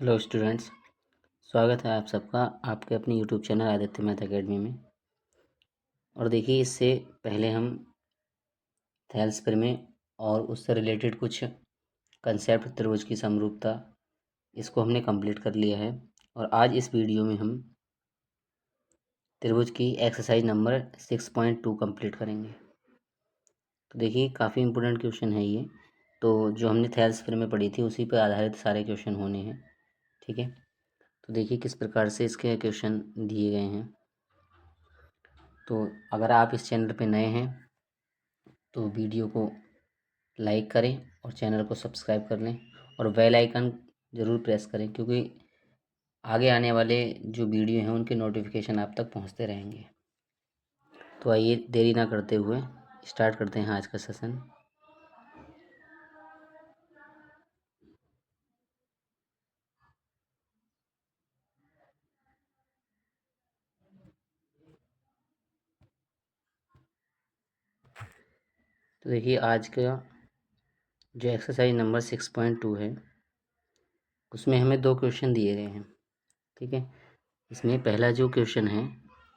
Hello students, स्वागत है आप सबका आपके अपने YouTube channel Aditya math academy में। और देखिए, इससे पहले हम थेल्स प्रमेय और उससे रिलेटेड कुछ कंसेप्ट त्रिभुज की समरूपता इसको हमने कंप्लीट कर लिया है। और आज इस वीडियो में हम त्रिभुज की एक्सरसाइज नंबर 6.2 कंप्लीट करेंगे। तो देखिए, काफ़ी इंपॉर्टेंट क्वेश्चन है ये। तो जो हमने थेल्स प्रमेय पढ़ी थी उसी पर आधारित सारे क्वेश्चन होने हैं, ठीक है। तो देखिए किस प्रकार से इसके क्वेश्चन दिए गए हैं। तो अगर आप इस चैनल पे नए हैं तो वीडियो को लाइक करें और चैनल को सब्सक्राइब कर लें और बेल आइकन ज़रूर प्रेस करें, क्योंकि आगे आने वाले जो वीडियो हैं उनके नोटिफिकेशन आप तक पहुंचते रहेंगे। तो आइए देरी ना करते हुए स्टार्ट करते हैं आज का सेशन। तो देखिए, आज का जो एक्सरसाइज नंबर 6.2 है उसमें हमें दो क्वेश्चन दिए गए हैं, ठीक है। इसमें पहला जो क्वेश्चन है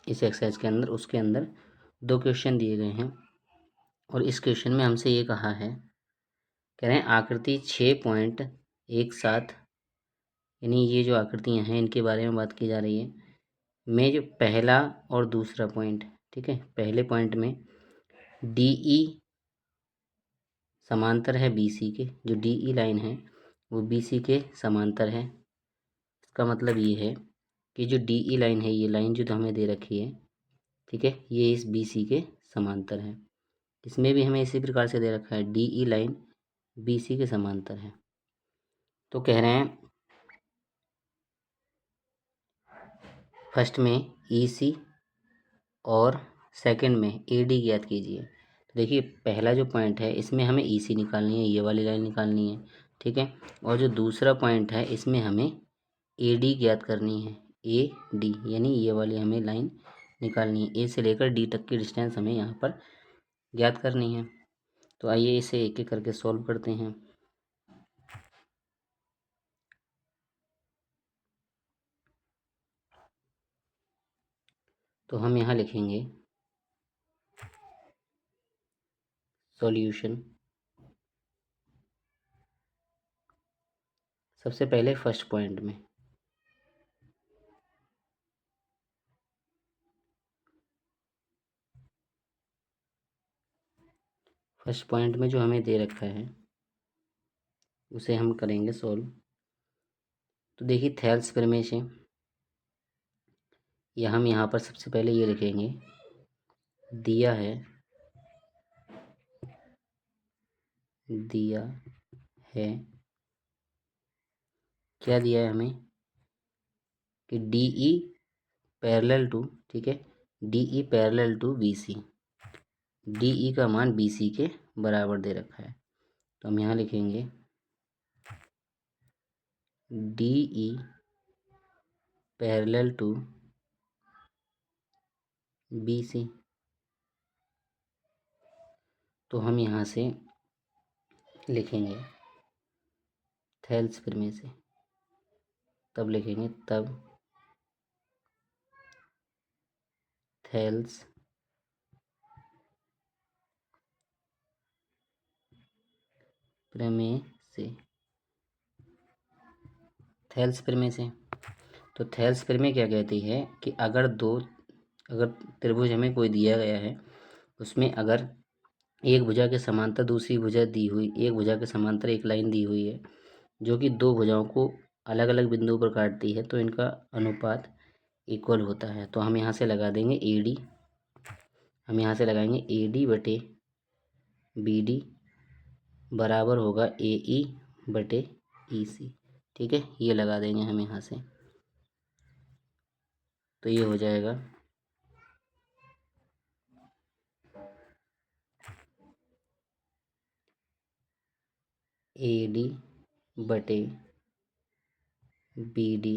इस एक्सरसाइज के अंदर, उसके अंदर दो क्वेश्चन दिए गए हैं। और इस क्वेश्चन में हमसे ये कहा है, कह रहे हैं आकृति 6.17, यानी ये जो आकृतियां हैं इनके बारे में बात की जा रही है। में जो पहला और दूसरा पॉइंट, ठीक है, पहले पॉइंट में डी ई समांतर है बी सी के। जो डी ई लाइन है वो बी सी के समांतर है। इसका मतलब ये है कि जो डी ई लाइन है, ये लाइन जो हमें दे रखी है, ठीक है, ये इस बी सी के समांतर है। इसमें भी हमें इसी प्रकार से दे रखा है, D E line B C के समांतर है। तो कह रहे हैं फर्स्ट में ई सी और सेकंड में ए डी ज्ञात कीजिए। तो देखिए, पहला जो पॉइंट है इसमें हमें ई सी निकालनी है, ये वाली लाइन निकालनी है, ठीक है। और जो दूसरा पॉइंट है इसमें हमें ए डी ज्ञात करनी है, ए डी, यानी ये वाली हमें लाइन निकालनी है। ए से लेकर डी तक की डिस्टेंस हमें यहाँ पर ज्ञात करनी है। तो आइए इसे एक एक करके सॉल्व करते हैं। तो हम यहाँ लिखेंगे सॉल्यूशन। सबसे पहले फर्स्ट पॉइंट में जो हमें दे रखा है उसे हम करेंगे सॉल्व। तो देखिए, थेल्स प्रमेय से या हम यहाँ पर सबसे पहले ये लिखेंगे, दिया है क्या दिया है हमें कि डी ई पैरेलल टू, ठीक है, D E parallel to B C, D E का मान बी सी के बराबर दे रखा है। तो हम यहाँ लिखेंगे D E parallel to B C. तो हम यहाँ से लिखेंगे थेल्स प्रमेय से, तब लिखेंगे तब थेल्स प्रमेय से, थेल्स प्रमेय से। तो थेल्स प्रमेय क्या कहती है कि अगर त्रिभुज हमें कोई दिया गया है, उसमें अगर एक भुजा के समांतर दूसरी भुजा दी हुई, एक भुजा के समांतर एक लाइन दी हुई है जो कि दो भुजाओं को अलग अलग बिंदु पर काटती है, तो इनका अनुपात इक्वल होता है। तो हम यहाँ से लगा देंगे ए डी, हम यहाँ से लगाएंगे ए डी बटे बी डी बराबर होगा ए ई बटे ई सी, ठीक है, ये लगा देंगे हम यहाँ से। तो ये हो जाएगा ए डी बटे बी डी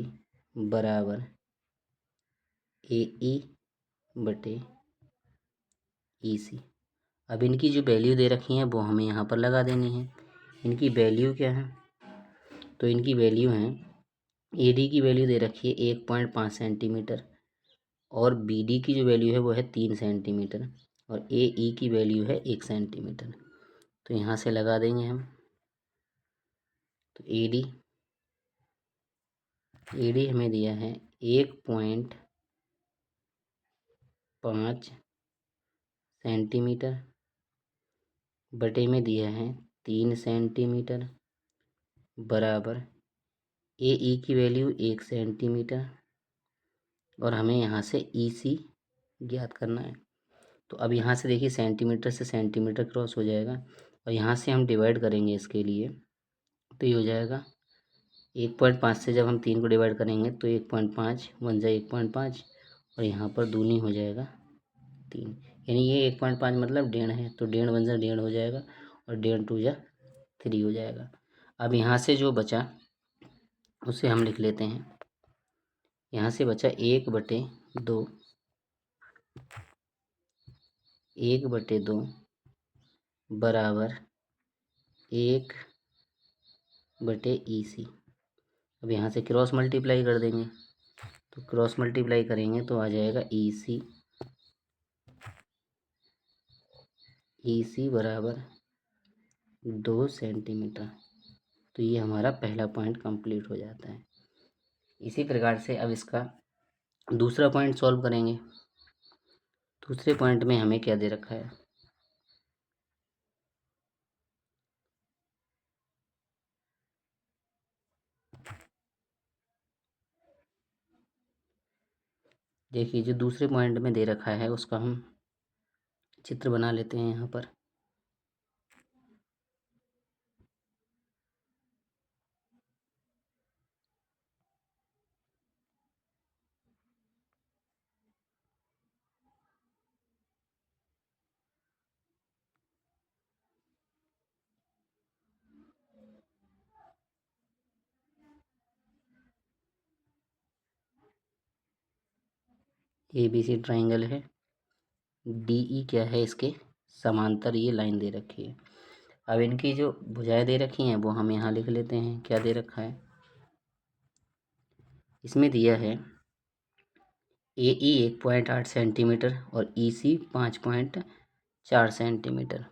बराबर ए ई बटे ई सी। अब इनकी जो वैल्यू दे रखी है वो हमें यहाँ पर लगा देनी है। इनकी वैल्यू क्या है? तो इनकी वैल्यू है ए डी की वैल्यू दे रखी है 1.5 सेंटीमीटर और बी डी की जो वैल्यू है वो है 3 सेंटीमीटर और ए ई की वैल्यू है 1 सेंटीमीटर। तो यहाँ से लगा देंगे हम। तो ए डी हमें दिया है 1.5 सेंटीमीटर बटे में दिया है 3 सेंटीमीटर बराबर ए ई की वैल्यू 1 सेंटीमीटर और हमें यहाँ से ई सी ज्ञात करना है। तो अब यहाँ से देखिए सेंटीमीटर से सेंटीमीटर क्रॉस हो जाएगा और यहाँ से हम डिवाइड करेंगे इसके लिए। तो ये हो जाएगा 1.5 से जब हम 3 को डिवाइड करेंगे तो 1.5 बन जाए 1.5 और यहाँ पर दूनी हो जाएगा 3, यानी ये 1.5 मतलब 1.5 है तो 1.5 बन जाए 1.5 हो जाएगा और 1.5 2 जा 3 हो जाएगा। अब यहाँ से जो बचा उसे हम लिख लेते हैं। यहाँ से बचा 1/2 बराबर 1/EC। अब यहाँ से क्रॉस मल्टीप्लाई कर देंगे तो क्रॉस मल्टीप्लाई करेंगे तो आ जाएगा EC बराबर 2 सेंटीमीटर। तो ये हमारा पहला पॉइंट कंप्लीट हो जाता है। इसी प्रकार से अब इसका दूसरा पॉइंट सॉल्व करेंगे। दूसरे पॉइंट में हमें क्या दे रखा है, देखिए जो दूसरे पॉइंट में दे रखा है उसका हम चित्र बना लेते हैं यहाँ पर। ABC ट्राइंगल है, DE क्या है, इसके समांतर ये लाइन दे रखी है। अब इनकी जो भुजाएं दे रखी हैं वो हम यहाँ लिख लेते हैं। क्या दे रखा है, इसमें दिया है AE 1.8 सेंटीमीटर और EC 5.4 सेंटीमीटर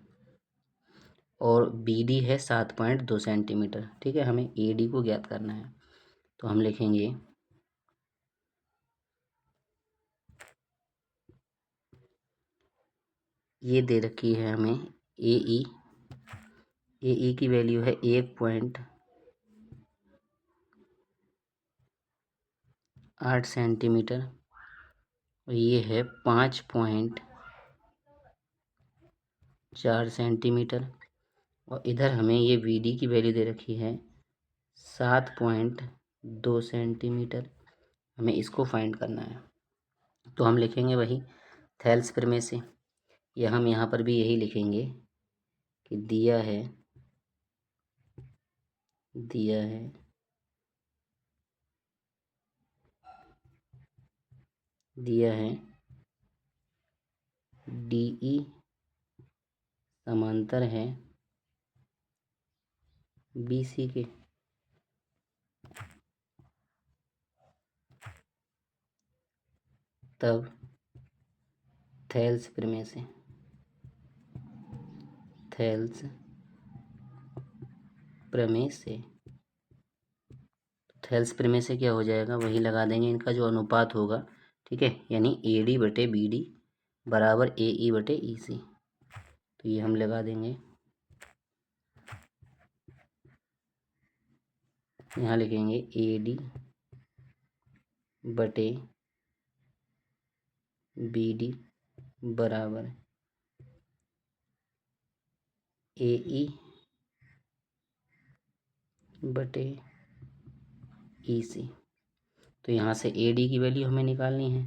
और BD है 7.2 सेंटीमीटर। ठीक है, हमें AD को ज्ञात करना है। तो हम लिखेंगे ये दे रखी है हमें AE की वैल्यू है 1.8 सेंटीमीटर और ये है 5.4 सेंटीमीटर और इधर हमें ये BD की वैल्यू दे रखी है 7.2 सेंटीमीटर। हमें इसको फाइंड करना है। तो हम लिखेंगे वही थेल्स प्रमेय से, या हम यहाँ पर भी यही लिखेंगे कि दिया है DE समांतर है BC के। तब थेल्स प्रमेय से थेल्स प्रमेय से क्या हो जाएगा, वही लगा देंगे इनका जो अनुपात होगा। ठीक है, यानी AD बटे BD बराबर AE बटे EC। तो ये हम लगा देंगे। यहाँ लिखेंगे AD बटे BD बराबर AE बटे EC। तो यहाँ से AD की वैल्यू हमें निकालनी है,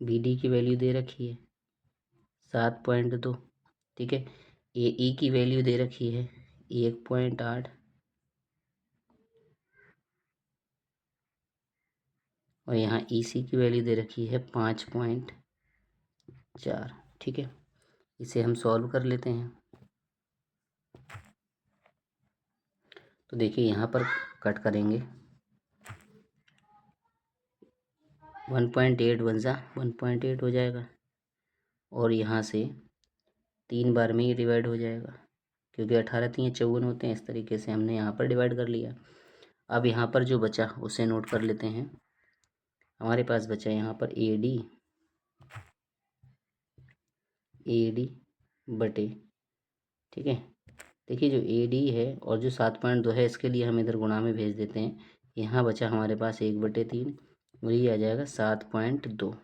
BD की वैल्यू दे रखी है 7.2। ठीक है, AE की वैल्यू दे रखी है 1.8 और यहाँ EC की वैल्यू दे रखी है 5.4। ठीक है, इसे हम सॉल्व कर लेते हैं। तो देखिए यहाँ पर कट करेंगे 1.8 वन सा 1.8 हो जाएगा, और यहाँ से 3 बार में ही डिवाइड हो जाएगा, क्योंकि 18 3 54 होते हैं। इस तरीके से हमने यहाँ पर डिवाइड कर लिया। अब यहाँ पर जो बचा उसे नोट कर लेते हैं। हमारे पास बचा यहाँ पर AD बटे, ठीक है। देखिए जो AD है और जो 7.2 है, इसके लिए हम इधर गुणा में भेज देते हैं। यहाँ बचा हमारे पास 1/3 और ये आ जाएगा 7.2।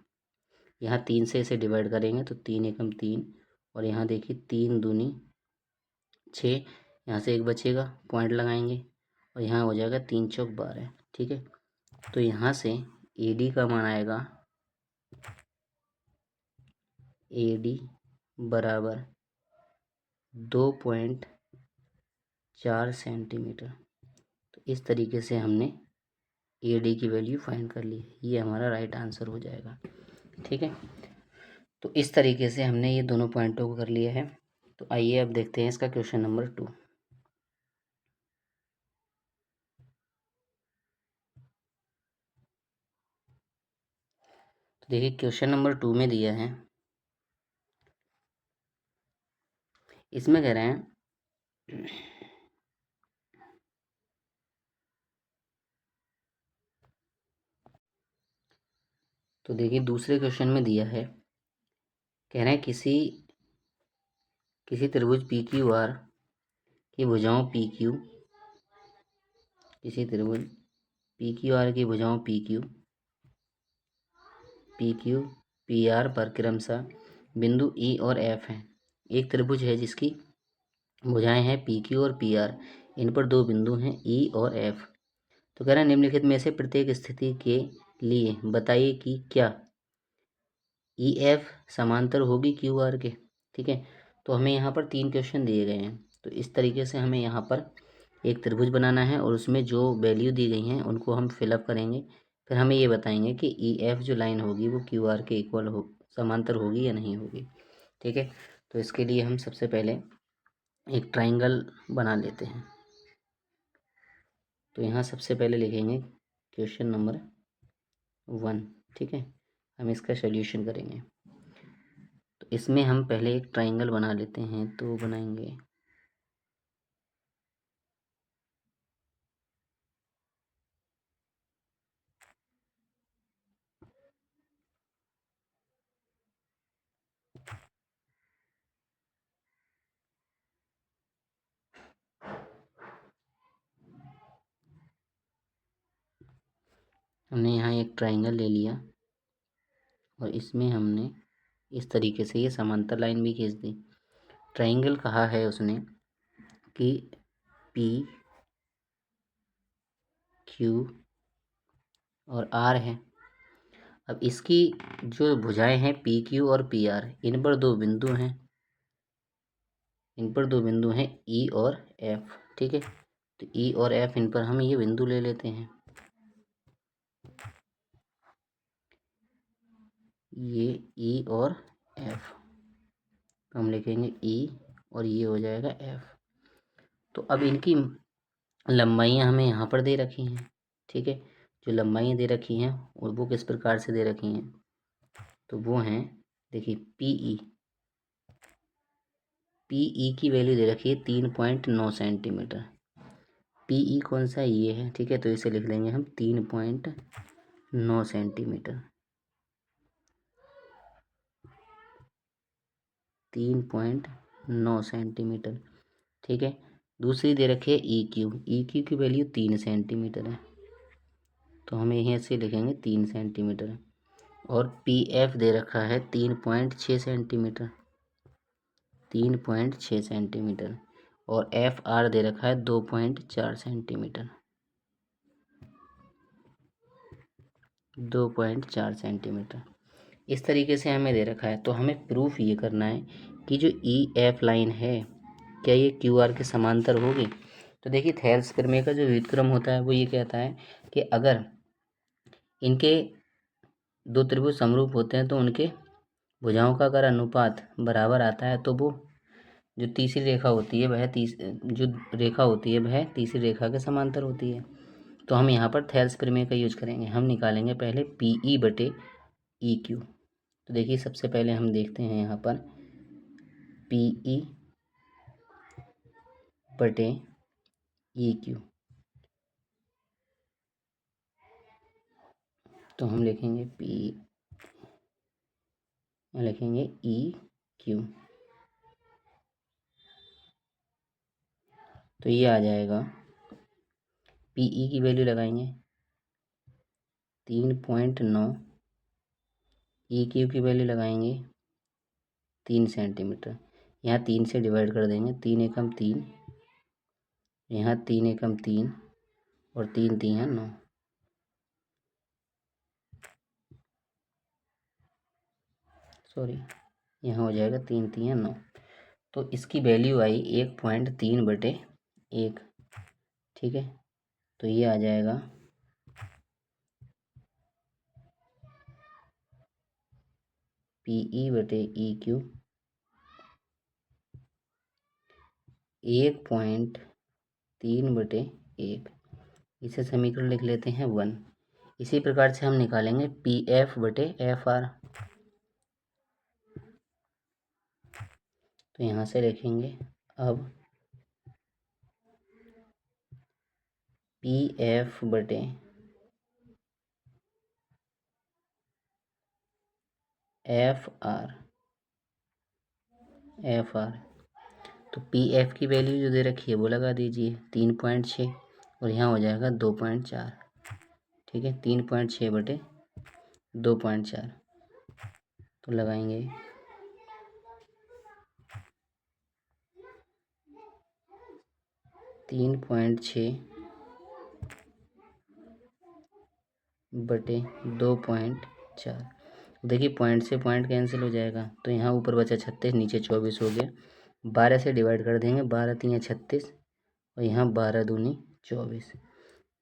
यहाँ 3 से इसे डिवाइड करेंगे तो 3 एकम 3, और यहाँ देखिए 3 दूनी 6, यहाँ से 1 बचेगा, पॉइंट लगाएंगे और यहाँ हो जाएगा 3 चौक 12, ठीक है। तो यहाँ से AD का मान आएगा, AD बराबर 2.4 सेंटीमीटर। तो इस तरीके से हमने AD की वैल्यू फाइंड कर ली। ये हमारा राइट आंसर हो जाएगा, ठीक है। तो इस तरीके से हमने ये दोनों पॉइंटों को कर लिया है। तो आइए अब देखते हैं इसका क्वेश्चन नंबर 2। तो देखिए क्वेश्चन नंबर 2 में दिया है, इसमें कह रहे हैं तो देखिए दूसरे क्वेश्चन में दिया है, कह रहे हैं किसी त्रिभुज PQR की भुजाओं PQ, किसी त्रिभुज PQR की भुजाओं PQ PR पर क्रमशः बिंदु E और F हैं। एक त्रिभुज है जिसकी भुजाएं हैं PQ और PR, इन पर 2 बिंदु हैं E और F। तो कह रहा है निम्नलिखित में से प्रत्येक स्थिति के लिए बताइए कि क्या EF समांतर होगी QR के, ठीक है। तो हमें यहाँ पर 3 क्वेश्चन दिए गए हैं। तो इस तरीके से हमें यहाँ पर एक त्रिभुज बनाना है और उसमें जो वैल्यू दी गई हैं उनको हम फिलअप करेंगे। फिर हमें ये बताएंगे कि EF जो लाइन होगी वो QR के इक्वल हो, समांतर होगी या नहीं होगी, ठीक है। तो इसके लिए हम सबसे पहले एक ट्राइंगल बना लेते हैं। तो यहाँ सबसे पहले लिखेंगे क्वेश्चन नंबर 1, ठीक है। हम इसका सॉल्यूशन करेंगे। तो इसमें हम पहले एक ट्राइंगल बना लेते हैं। तो बनाएंगे हमने यहाँ एक ट्राइंगल ले लिया और इसमें हमने इस तरीके से ये समांतर लाइन भी खींच दी। ट्राइंगल कहा है उसने कि P Q और R है। अब इसकी जो भुजाएं हैं PQ और PR, इन पर 2 बिंदु हैं, E और F, ठीक है। तो E और F, इन पर हम ये बिंदु ले लेते हैं। ये E और F, तो हम लिखेंगे E और ये हो जाएगा F। तो अब इनकी लंबाइयाँ हमें यहाँ पर दे रखी हैं, ठीक है। जो लंबाइयाँ दे रखी हैं और वो किस प्रकार से दे रखी हैं, तो वो हैं, देखिए PE की वैल्यू दे रखी है 3.9 सेंटीमीटर। PE कौन सा, ये है, ठीक है। तो इसे लिख लेंगे हम 3.9 सेंटीमीटर, 3.9 सेंटीमीटर, ठीक है। दूसरी दे रखी है EQ की वैल्यू 3 सेंटीमीटर है, तो हमें यहाँ से लिखेंगे 3 सेंटीमीटर। और PF दे रखा है 3.6 सेंटीमीटर, 3.6 सेंटीमीटर। और FR दे रखा है 2.4 सेंटीमीटर, 2.4 सेंटीमीटर। इस तरीके से हमें दे रखा है। तो हमें प्रूफ ये करना है कि जो EF लाइन है क्या ये QR के समांतर होगी। तो देखिए थेल्स प्रमेय का जो व्युत्क्रम होता है वो ये कहता है कि अगर इनके 2 त्रिभुज समरूप होते हैं तो उनके भुजाओं का अगर अनुपात बराबर आता है तो वो जो तीसरी रेखा होती है वह तीसरी रेखा के समांतर होती है। तो हम यहाँ पर थेल्स प्रमेय का यूज करेंगे। हम निकालेंगे पहले PE बटे EQ। तो देखिए सबसे पहले हम देखते हैं यहाँ पर PE बटे EQ। तो हम लिखेंगे लिखेंगे EQ। तो ये आ जाएगा, PE की वैल्यू लगाएंगे 3.9, EQ की वैल्यू लगाएंगे 3 सेंटीमीटर। यहाँ 3 से डिवाइड कर देंगे, 3 एकम 3, यहाँ 3 एकम 3 और 3 3 9। सॉरी, यहाँ हो जाएगा 3 3 9। तो इसकी वैल्यू आई 1.3 बटे 1। ठीक है, तो ये आ जाएगा PE बटे EQ 1.3 बटे 1। इसे समीकरण लिख लेते हैं 1। इसी प्रकार से हम निकालेंगे PF बटे FR। तो यहाँ से लिखेंगे अब PF बटे FR। तो PF की वैल्यू जो दे रखी है वो लगा दीजिए 3.6 और यहाँ हो जाएगा 2.4। ठीक है, 3.6 बटे 2.4। तो लगाएंगे 3.6 बटे 2.4। देखिए पॉइंट से पॉइंट कैंसिल हो जाएगा, तो यहाँ ऊपर बचा 36, नीचे 24 हो गया। 12 से डिवाइड कर देंगे, 12 3 36 और यहाँ 12 दूनी 24।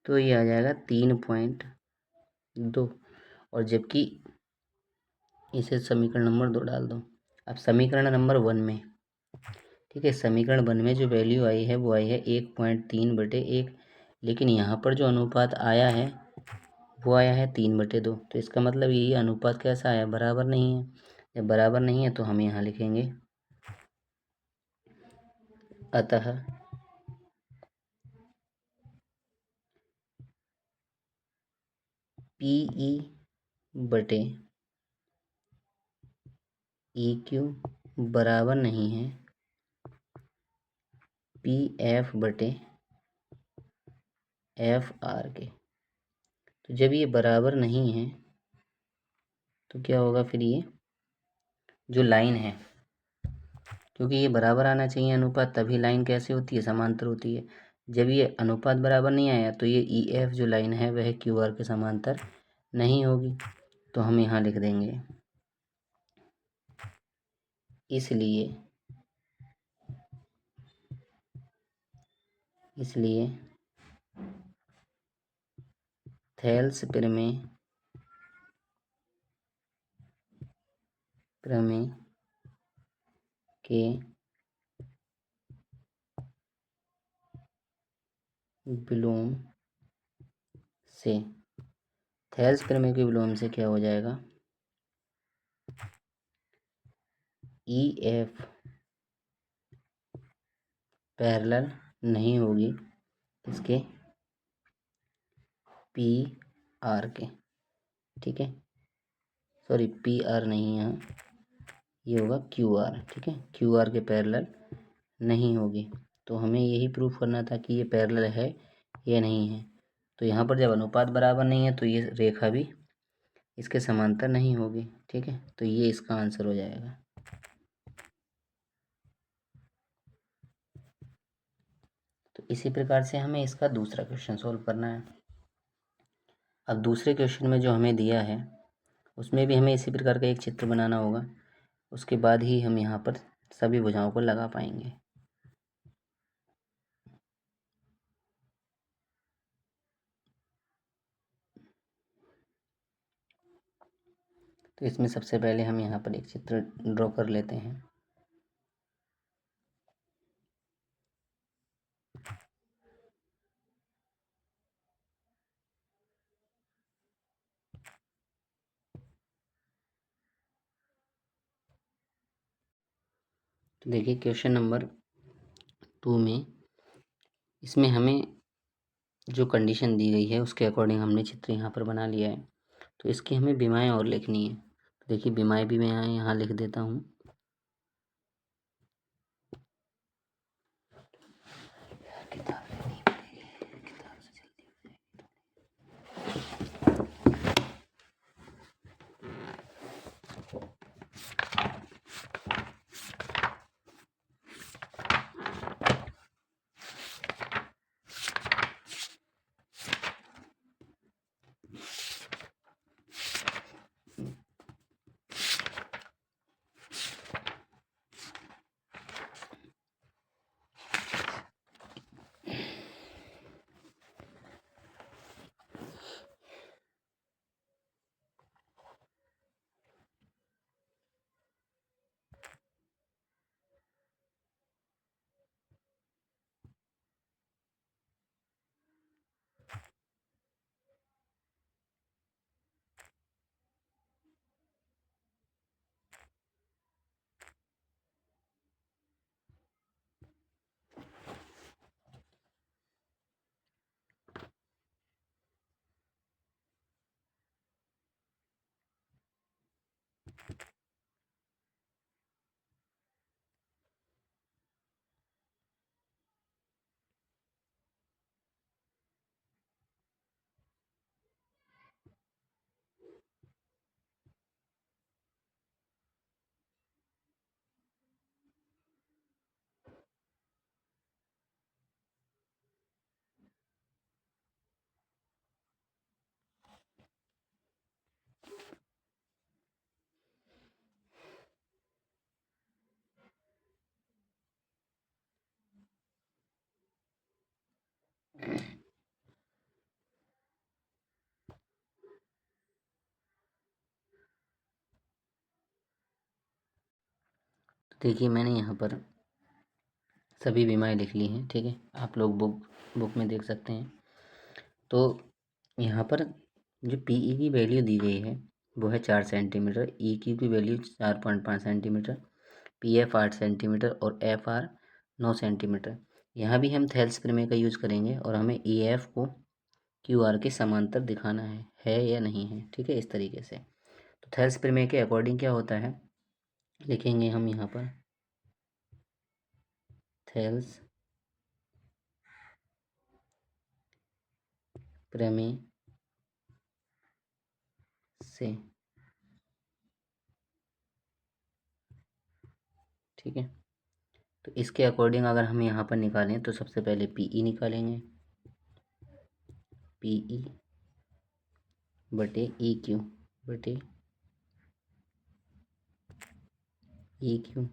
तो ये आ जाएगा 3.2। और जबकि इसे समीकरण नंबर 2 डाल दो। अब समीकरण नंबर 1 में, ठीक है, समीकरण 1 में जो वैल्यू आई है वो आई है 1.3 बटे 1, लेकिन यहाँ पर जो अनुपात आया है वो आया है 3 बटे 2। तो इसका मतलब यही अनुपात कैसा आया, बराबर नहीं है। जब बराबर नहीं है तो हम यहाँ लिखेंगे अतः PE बटे EQ बराबर नहीं है PF बटे FR के। तो जब ये बराबर नहीं है तो क्या होगा फिर, ये जो लाइन है, क्योंकि ये बराबर आना चाहिए अनुपात, तभी लाइन कैसे होती है, समांतर होती है। जब ये अनुपात बराबर नहीं आया तो ये EF जो लाइन है वह QR के समांतर नहीं होगी। तो हम यहाँ लिख देंगे इसलिए थेल्स प्रमेय के विलोम से, थेल्स प्रमेय के विलोम से क्या हो जाएगा, EF पैरेलल नहीं होगी इसके PR के। ठीक है, सॉरी PR नहीं, यहाँ ये होगा QR। ठीक है, QR के पैरेलल नहीं होगी। तो हमें यही प्रूफ करना था कि ये पैरेलल है या नहीं है। तो यहाँ पर जब अनुपात बराबर नहीं है तो ये रेखा भी इसके समांतर नहीं होगी। ठीक है, तो ये इसका आंसर हो जाएगा। तो इसी प्रकार से हमें इसका दूसरा क्वेश्चन सॉल्व करना है। अब दूसरे क्वेश्चन में जो हमें दिया है उसमें भी हमें इसी प्रकार का एक चित्र बनाना होगा, उसके बाद ही हम यहाँ पर सभी भुजाओं को लगा पाएंगे। तो इसमें सबसे पहले हम यहाँ पर एक चित्र ड्रॉ कर लेते हैं। तो देखिए क्वेश्चन नंबर 2 में इसमें हमें जो कंडीशन दी गई है उसके अकॉर्डिंग हमने चित्र यहाँ पर बना लिया है। तो इसकी हमें बीमाएँ और लिखनी है। तो देखिए बीमाएँ भी मैं यहाँ लिख देता हूँ। तो देखिए मैंने यहाँ पर सभी बीमाएँ लिख ली हैं, ठीक है। आप लोग बुक में देख सकते हैं। तो यहाँ पर जो पीई की वैल्यू दी गई है वो है 4 सेंटीमीटर, ई की भी वैल्यू 4.5 सेंटीमीटर, पीएफ 8 सेंटीमीटर और एफआर 9 सेंटीमीटर। यहाँ भी हम थेल्स प्रमेय का यूज करेंगे और हमें ईएफ को क्यूआर के समांतर दिखाना है या नहीं है, ठीक है, इस तरीके से। तो थेल्स प्रमेय के अकॉर्डिंग क्या होता है, लिखेंगे हम यहाँ पर थेल्स प्रमेय से, ठीक है। तो इसके अकॉर्डिंग अगर हम यहाँ पर निकालें तो सबसे पहले पीई निकालेंगे, पीई बटे ई क्यू बटे ई क्यू,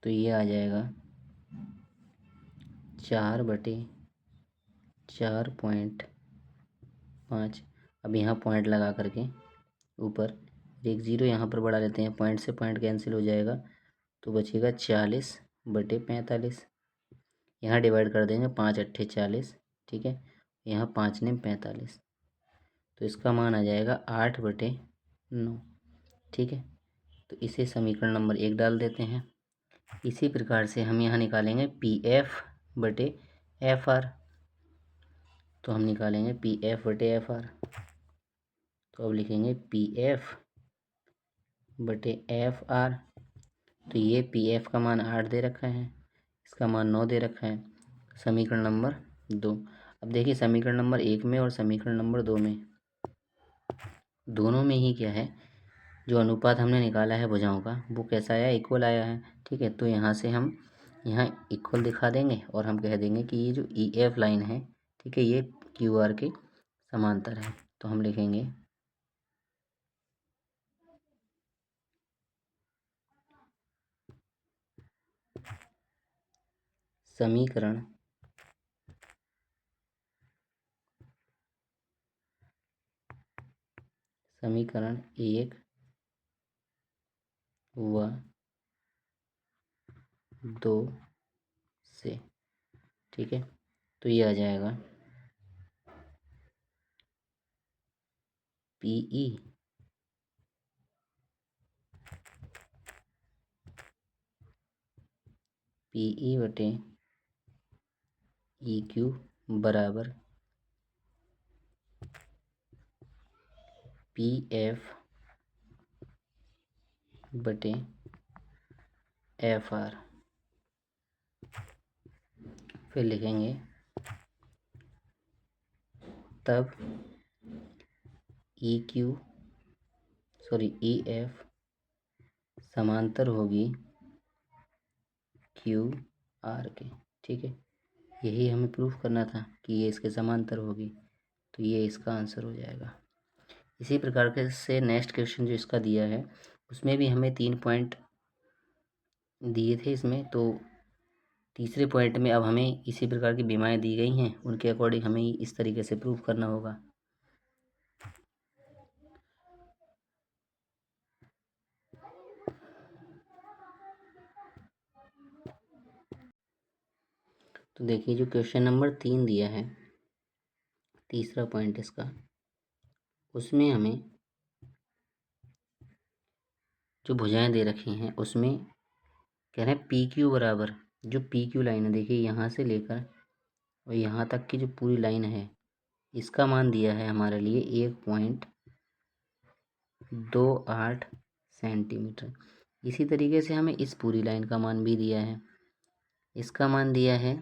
तो ये आ जाएगा 4/4.5। अब यहाँ पॉइंट लगा करके ऊपर एक ज़ीरो यहाँ पर बढ़ा लेते हैं, पॉइंट से पॉइंट कैंसिल हो जाएगा तो बचेगा 40/45। यहाँ डिवाइड कर देंगे, 5×8 = 40, ठीक है। यहाँ 5×9 = 45, तो इसका मान आ जाएगा 8/9, ठीक है। तो इसे समीकरण नंबर 1 डाल देते हैं। इसी प्रकार से हम यहाँ निकालेंगे पी एफ बटे एफ आर, तो हम निकालेंगे पी एफ बटे एफ आर। तो अब लिखेंगे पी एफ बटे एफ आर। तो ये पी एफ का मान 8 दे रखा है, इसका मान 9 दे रखा है, समीकरण नंबर 2। अब देखिए समीकरण नंबर 1 में और समीकरण नंबर 2 में, दोनों में ही क्या है, जो अनुपात हमने निकाला है भुजाओं का वो कैसा आया, इक्वल आया है, ठीक है। तो यहाँ से हम यहाँ इक्वल दिखा देंगे और हम कह देंगे कि ये जो ई एफ लाइन है, ठीक है, ये क्यू आर के समांतर है। तो हम लिखेंगे समीकरण समीकरण 1 व 2 से, ठीक है। तो ये आ जाएगा पीई PE बटे EQ बराबर PF बटे FR। फिर लिखेंगे तब EF समांतर होगी QR के। ठीक है, यही हमें प्रूफ करना था कि ये इसके समांतर होगी, तो ये इसका आंसर हो जाएगा। इसी प्रकार के से नेक्स्ट क्वेश्चन जो इसका दिया है उसमें भी हमें 3 पॉइंट दिए थे इसमें, तो तीसरे पॉइंट में अब हमें इसी प्रकार की बीमाएं दी गई हैं, उनके अकॉर्डिंग हमें इस तरीके से प्रूफ करना होगा। तो देखिए जो क्वेश्चन नंबर 3 दिया है, तीसरा पॉइंट इसका, उसमें हमें जो भुजाएं दे रखी हैं उसमें कह रहे हैं PQ बराबर, जो PQ लाइन है देखिए यहाँ से लेकर और यहाँ तक की जो पूरी लाइन है इसका मान दिया है हमारे लिए 1.28 सेंटीमीटर। इसी तरीके से हमें इस पूरी लाइन का मान भी दिया है, इसका मान दिया है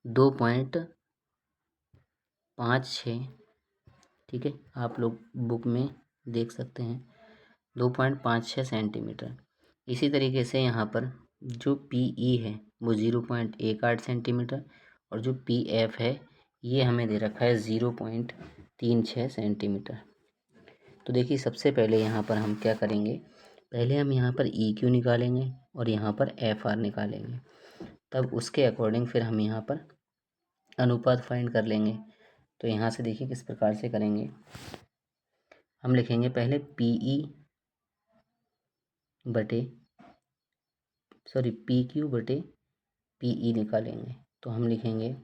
2.56। ठीक है, आप लोग बुक में देख सकते हैं 2.56 सेंटीमीटर। इसी तरीके से यहाँ पर जो PE है वो 0.18 सेंटीमीटर और जो PF है ये हमें दे रखा है 0.36 सेंटीमीटर। तो देखिए सबसे पहले यहाँ पर हम क्या करेंगे, पहले हम यहाँ पर EQ निकालेंगे और यहाँ पर FR निकालेंगे, तब उसके अकॉर्डिंग फिर हम यहाँ पर अनुपात फाइंड कर लेंगे। तो यहाँ से देखिए किस प्रकार से करेंगे, हम लिखेंगे पहले PQ बटे PE निकालेंगे। तो हम लिखेंगे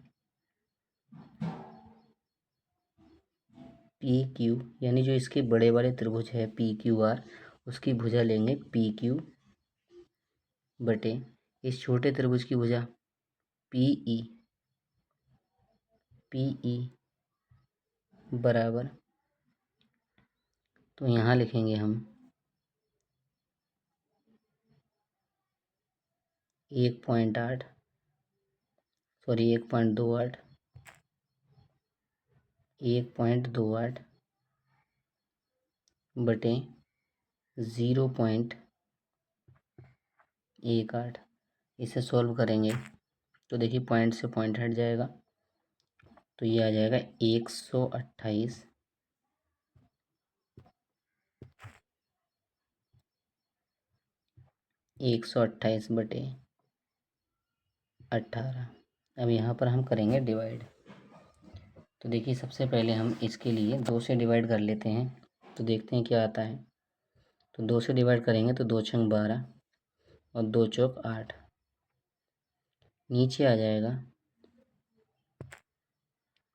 PQ यानी जो इसके बड़े वाले त्रिभुज है PQR, उसकी भुजा लेंगे PQ बटे इस छोटे त्रिभुज की भुजा PE बराबर, तो यहाँ लिखेंगे हम 1.28 बटे 0.18। इसे सॉल्व करेंगे तो देखिए पॉइंट से पॉइंट हट जाएगा, तो ये आ जाएगा 128 बटे 18। अब यहाँ पर हम करेंगे डिवाइड। तो देखिए सबसे पहले हम इसके लिए 2 से डिवाइड कर लेते हैं, तो देखते हैं क्या आता है। तो 2 से डिवाइड करेंगे तो 2 छंग 12 और 2 चौक 8, नीचे आ जाएगा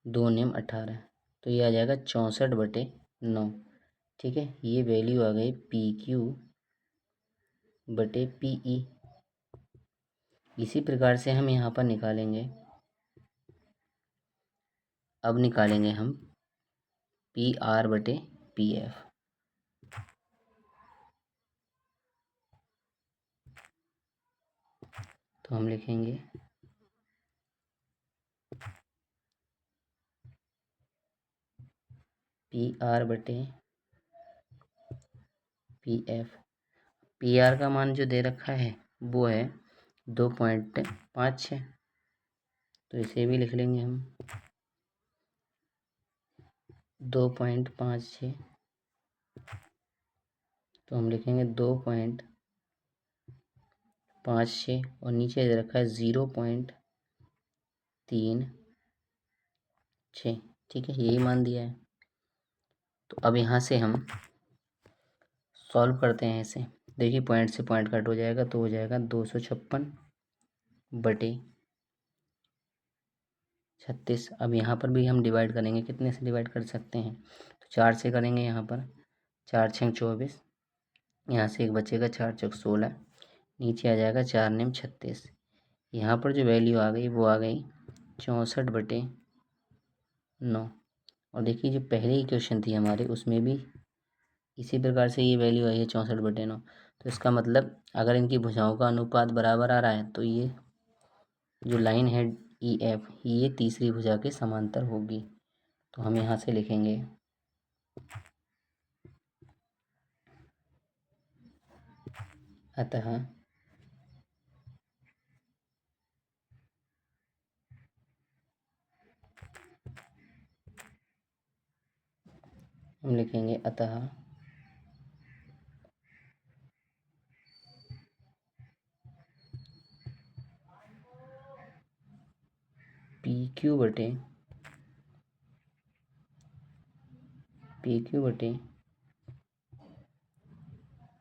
2 नेम 18, तो ये आ जाएगा 64 बटे 9। ठीक है, ये वैल्यू आ गई PQ बटे PE। इसी प्रकार से हम यहाँ पर निकालेंगे, अब निकालेंगे हम PR बटे PF। तो हम लिखेंगे PR बटे PF। PR का मान जो दे रखा है वो है 2.56, तो इसे भी लिख लेंगे हम 2.56। तो हम लिखेंगे 2.56 और नीचे दे रखा है 0.36। ठीक है, यही मान दिया है। तो अब यहाँ से हम सॉल्व करते हैं इसे। देखिए पॉइंट से पॉइंट कट हो जाएगा तो हो जाएगा 256 बटे 36। अब यहाँ पर भी हम डिवाइड करेंगे, कितने से डिवाइड कर सकते हैं, तो 4 से करेंगे। यहाँ पर 4 छंग 24, यहाँ से एक बचेगा 4 चौक 16, नीचे आ जाएगा 4 नेम 36। यहाँ पर जो वैल्यू आ गई वो आ गई 64/9। और देखिए जो पहले ही क्वेश्चन थी हमारे उसमें भी इसी प्रकार से ये वैल्यू आई है 64/9। तो इसका मतलब अगर इनकी भुजाओं का अनुपात बराबर आ रहा है तो ये जो लाइन है ई एफ ये तीसरी भुजा के समांतर होगी। तो हम यहाँ से लिखेंगे अतः हम लिखेंगे अतः PQ/PQ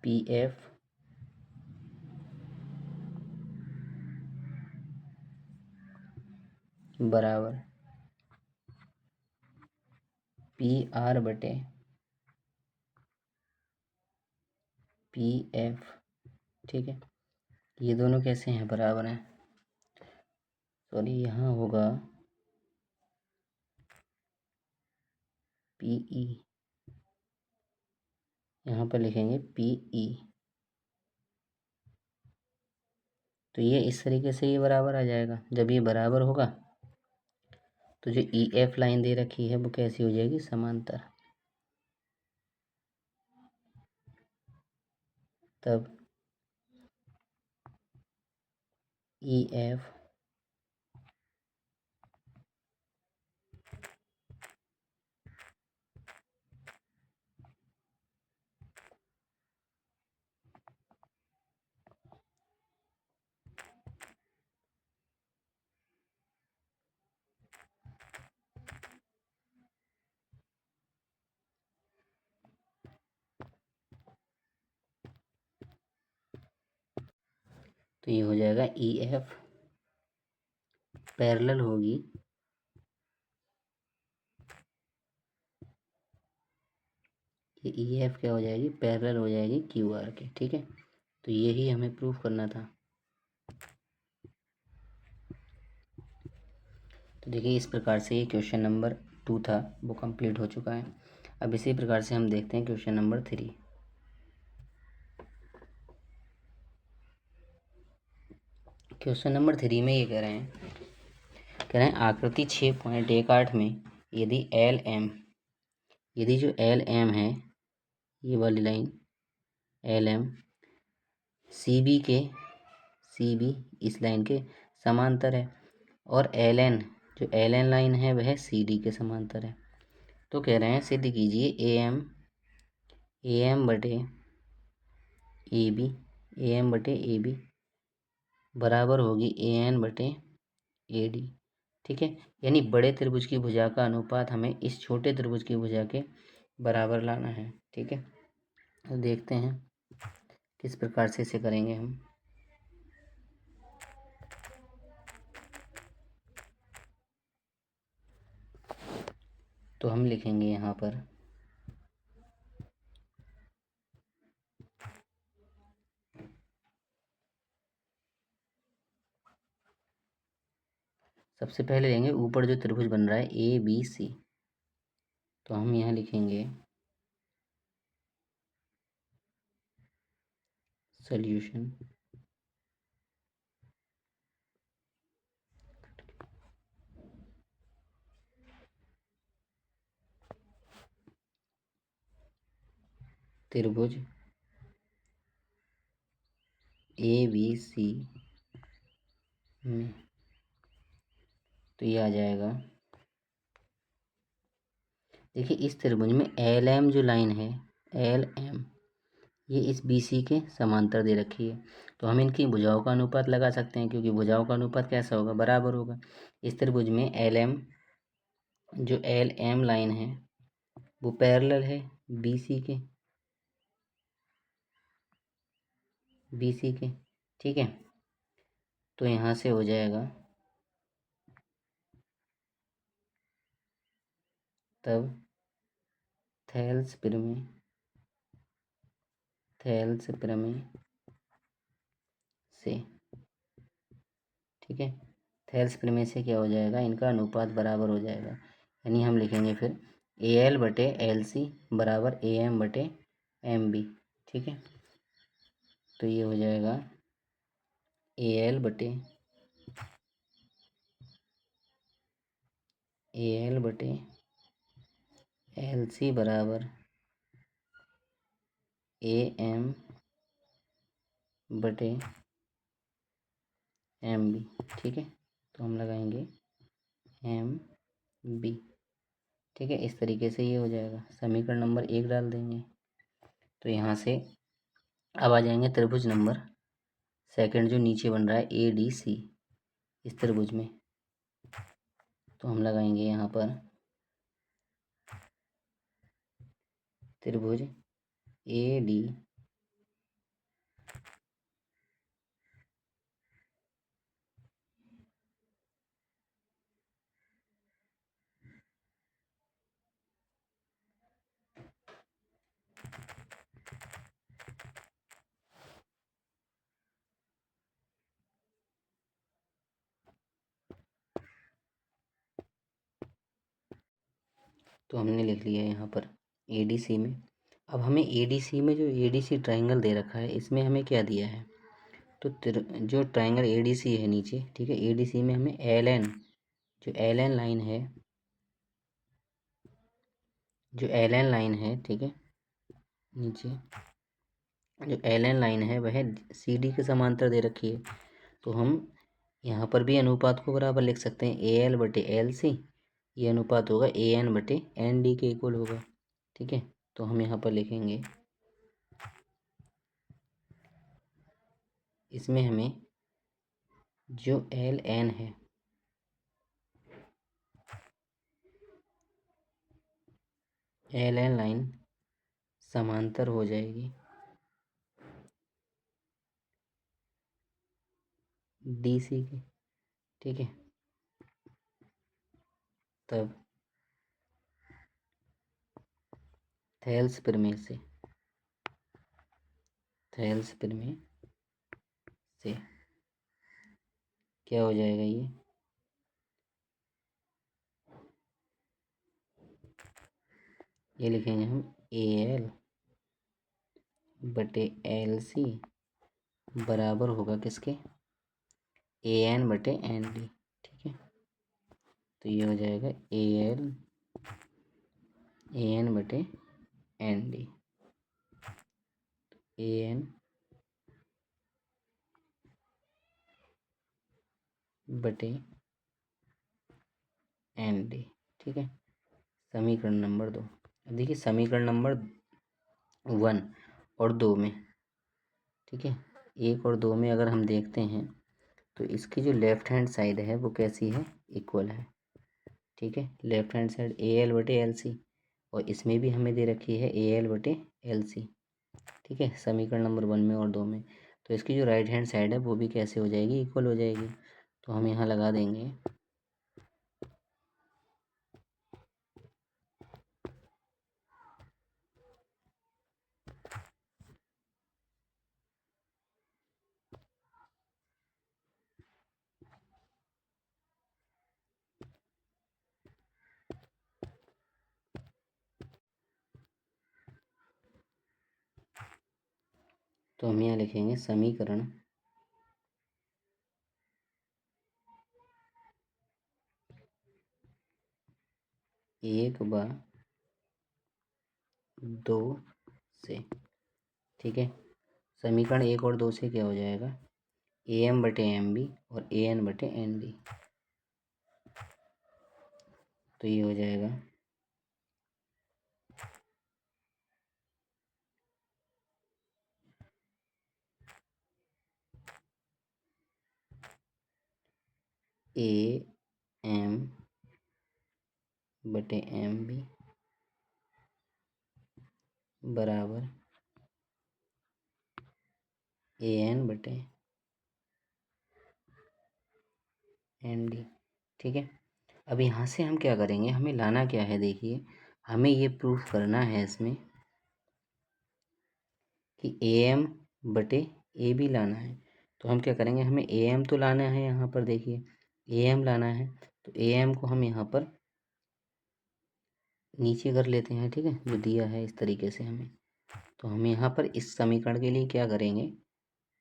PF बराबर PR/PF। ठीक है, ये दोनों कैसे हैं, बराबर हैं। सॉरी, यहाँ होगा PE, यहाँ पर लिखेंगे PE। तो ये इस तरीके से ये बराबर आ जाएगा। जब ये बराबर होगा तो जो EF लाइन दे रखी है वो कैसी हो जाएगी, समांतर। तब EF तो ये हो जाएगा EF पैरेलल होगी ये EF क्या हो जाएगी, पैरेलल हो जाएगी QR के। ठीक है, तो यही हमें प्रूफ करना था। तो देखिए इस प्रकार से ये क्वेश्चन नंबर 2 था वो कंप्लीट हो चुका है। अब इसी प्रकार से हम देखते हैं क्वेश्चन नंबर 3। क्वेश्चन नंबर 3 में ये कह रहे हैं आकृति 6.18 में यदि यदि जो LM है, ये वाली लाइन LM CB इस लाइन के समांतर है और LN जो LN लाइन है वह CD के समांतर है। तो कह रहे हैं सिद्ध कीजिए AM/AB बराबर होगी AN/AD। ठीक है, यानी बड़े त्रिभुज की भुजा का अनुपात हमें इस छोटे त्रिभुज की भुजा के बराबर लाना है। ठीक है, तो देखते हैं किस प्रकार से इसे करेंगे हम। तो हम लिखेंगे यहाँ पर सबसे पहले लेंगे ऊपर जो त्रिभुज बन रहा है ABC। तो हम यहाँ लिखेंगे सॉल्यूशन। त्रिभुज ABC में तो ये आ जाएगा, देखिए इस त्रिभुज में LM जो लाइन है LM ये इस BC के समांतर दे रखी है। तो हम इनकी भुजाओं का अनुपात लगा सकते हैं क्योंकि भुजाओं का अनुपात कैसा होगा, बराबर होगा। इस त्रिभुज में LM जो LM लाइन है वो पैरेलल है BC के। ठीक है, तो यहाँ से हो जाएगा तब थेल्स प्रमेय से, ठीक है। थेल्स प्रमेय से क्या हो जाएगा, इनका अनुपात बराबर हो जाएगा, यानी हम लिखेंगे फिर AL बटे LC बराबर AM बटे MB, ठीक है। तो ये हो जाएगा AL बटे LC बराबर AM बटे MB, ठीक है। तो हम लगाएंगे MB, ठीक है। इस तरीके से ये हो जाएगा, समीकरण नंबर 1 डाल देंगे। तो यहाँ से अब आ जाएंगे त्रिभुज नंबर सेकंड जो नीचे बन रहा है ADC, इस त्रिभुज में। तो हम लगाएंगे यहाँ पर त्रिभुज AD तो हमने लिख लिया यहाँ पर ADC में। अब हमें ADC में जो ADC ट्रायंगल दे रखा है, इसमें हमें क्या दिया है, तो जो ट्रायंगल ADC है नीचे, ठीक है, ADC में हमें LN, जो LN लाइन है, जो LN लाइन है, ठीक है, नीचे जो LN लाइन है वह CD के समांतर दे रखी है। तो हम यहाँ पर भी अनुपात को बराबर लिख सकते हैं, AL बटे LC, ये अनुपात होगा AN बटे ND के इक्वल होगा, ठीक है। तो हम यहाँ पर लिखेंगे, इसमें हमें जो LN है, LN लाइन समांतर हो जाएगी DC के, ठीक है। तब थेल्स प्रमेय से क्या हो जाएगा, ये लिखेंगे हम AL बटे LC बराबर होगा किसके, AN बटे ND, ठीक है। तो ये हो जाएगा AN बटे ND, AN बटे ND, ठीक है। समीकरण नंबर 2। अब देखिए समीकरण नंबर 1 और 2 में, ठीक है, 1 और 2 में अगर हम देखते हैं तो इसकी जो लेफ्ट हैंड साइड है वो कैसी है, इक्वल है, ठीक है। लेफ्ट हैंड साइड AL बटे LC, और इसमें भी हमें दे रखी है AL बटे LC, ठीक है, समीकरण नंबर 1 में और 2 में। तो इसकी जो राइट हैंड साइड है वो भी कैसे हो जाएगी, इक्वल हो जाएगी। तो हम यहाँ लगा देंगे तो हम यहाँ लिखेंगे समीकरण 1/2 से, ठीक है। समीकरण 1 और 2 से क्या हो जाएगा, AM बटे MB और AN बटे ND। तो ये हो जाएगा AM बटे MB बराबर AN बटे ND, ठीक है। अब यहाँ से हम क्या करेंगे, हमें लाना क्या है, देखिए हमें ये प्रूफ करना है इसमें कि AM बटे AB लाना है। तो हम क्या करेंगे, हमें ए एम तो लाना है, यहाँ पर देखिए ए एम लाना है, तो ए एम को हम यहाँ पर नीचे कर लेते हैं, ठीक है, जो दिया है इस तरीके से हमें। तो हम यहाँ पर इस समीकरण के लिए क्या करेंगे,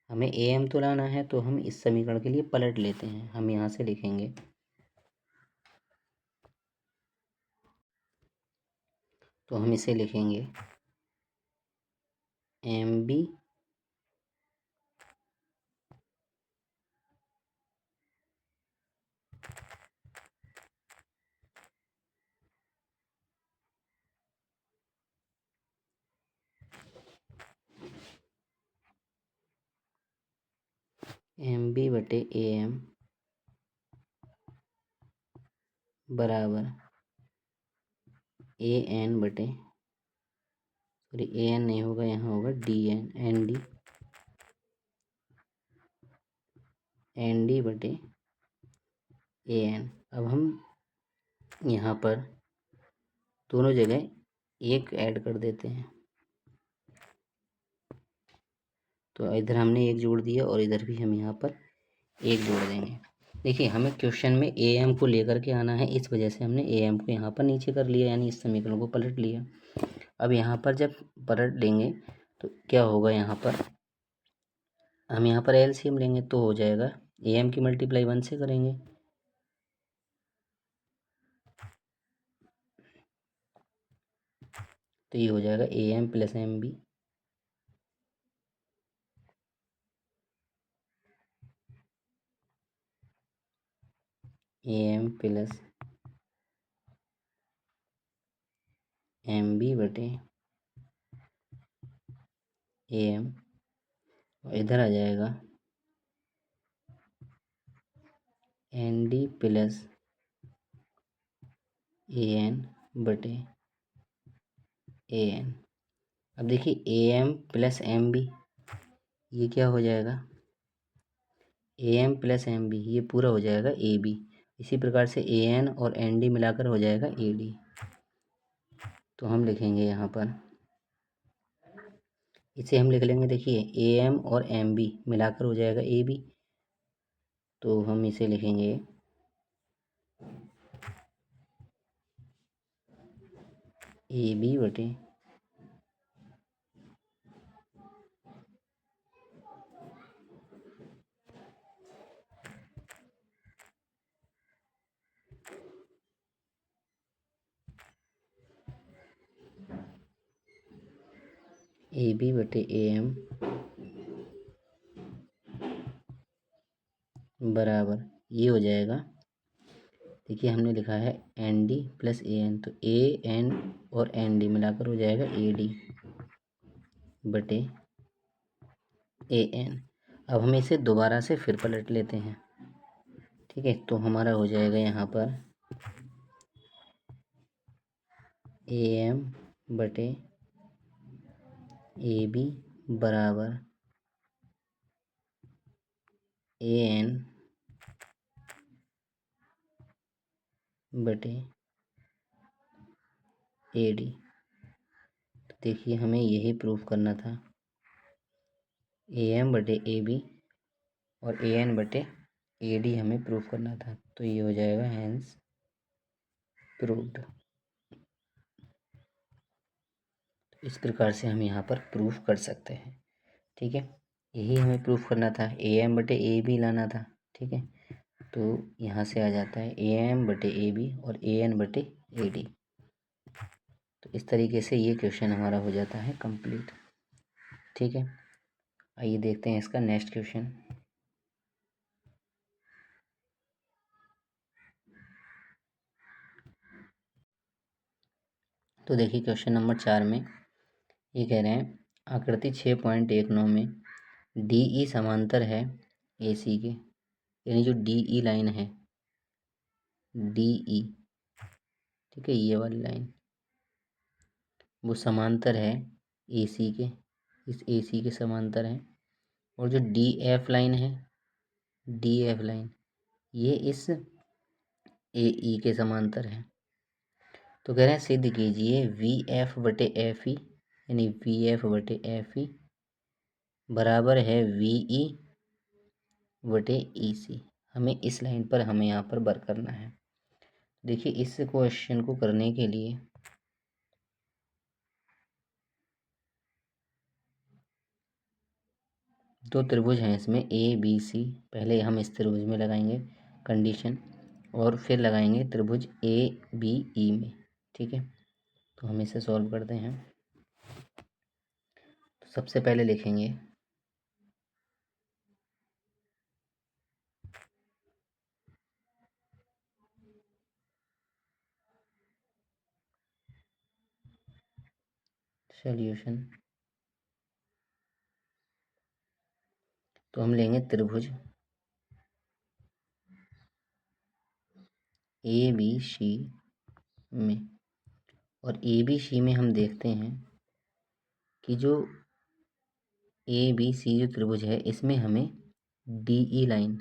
हमें ए एम तो लाना है, तो हम इस समीकरण के लिए पलट लेते हैं। हम यहाँ से लिखेंगे, तो हम इसे लिखेंगे एम बी एम बी बटे ए एम बराबर ए एन बटे, सॉरी ए एन नहीं होगा, यहाँ होगा डी एन, एन डी बटे ए एन। अब हम यहाँ पर दोनों जगह एक ऐड कर देते हैं, तो इधर हमने एक जोड़ दिया और इधर भी हम यहाँ पर एक जोड़ देंगे। देखिए हमें क्वेश्चन में ए एम को लेकर के आना है, इस वजह से हमने ए एम को यहाँ पर नीचे कर लिया, यानी इस समीकरण को पलट लिया। अब यहाँ पर जब पलट लेंगे तो क्या होगा, यहाँ पर हम यहाँ पर एलसीएम लेंगे तो हो जाएगा, ए एम की मल्टीप्लाई 1 से करेंगे, तो ये हो जाएगा A M plus M B, A M plus M B बटे ए एम, और इधर आ जाएगा N D plus A N बटे ए एन। अब देखिए A M plus M B, ये क्या हो जाएगा, A M plus M B, ये पूरा हो जाएगा ए बी। इसी प्रकार से ए एन और एन डी मिलाकर हो जाएगा ए डी। तो हम लिखेंगे यहाँ पर, इसे हम लिख लेंगे, देखिए ए एम और एम बी मिलाकर हो जाएगा ए बी, तो हम इसे लिखेंगे ए बी बटे ए बी बटे ए एम बराबर, ये हो जाएगा, देखिए हमने लिखा है N D plus A N, तो ए एन और एन डी मिलाकर हो जाएगा ए डी बटे ए एन। अब हम इसे दोबारा से फिर पलट लेते हैं, ठीक है, तो हमारा हो जाएगा यहाँ पर ए एम बटे ए बी बराबर ए एन बटे ए डी। तो देखिए हमें यही प्रूफ करना था, ए एम बटे ए बी और ए एन बटे ए डी हमें प्रूफ करना था, तो ये हो जाएगा हैंस प्रूव्ड। इस प्रकार से हम यहाँ पर प्रूफ कर सकते हैं, ठीक है, यही हमें प्रूफ करना था, ए एम बटे ए बी लाना था, ठीक है, तो यहाँ से आ जाता है ए एम बटे ए बी और ए एन बटे ए डी। तो इस तरीके से ये क्वेश्चन हमारा हो जाता है कंप्लीट, ठीक है। आइए देखते हैं इसका नेक्स्ट क्वेश्चन। तो देखिए क्वेश्चन नंबर 4 में ये कह रहे हैं, आकृति 6.19 में डी ई समांतर है ए सी के, यानी जो डी ई लाइन है, डी ई, ठीक है, ये वाली लाइन वो समांतर है ए सी के, इस ए सी के समांतर है, और जो डी एफ लाइन है, डी एफ लाइन ये इस ए ई के समांतर है। तो कह रहे हैं सिद्ध कीजिए वी एफ बटे एफ ई, यानी वी एफ बटे एफ ई बराबर है वी ई बटे ई सी। हमें इस लाइन पर हमें यहाँ पर वर्क करना है। देखिए इस क्वेश्चन को करने के लिए दो त्रिभुज हैं इसमें ए बी सी। पहले हम इस त्रिभुज में लगाएंगे कंडीशन और फिर लगाएंगे त्रिभुज ए बी ई में। ठीक है, तो हम इसे सॉल्व करते हैं। तो सबसे पहले लिखेंगे सॉल्यूशन। तो हम लेंगे त्रिभुज ए बी सी में, और ए बी सी में हम देखते हैं कि जो ए बी सी जो त्रिभुज है इसमें हमें डी ई लाइन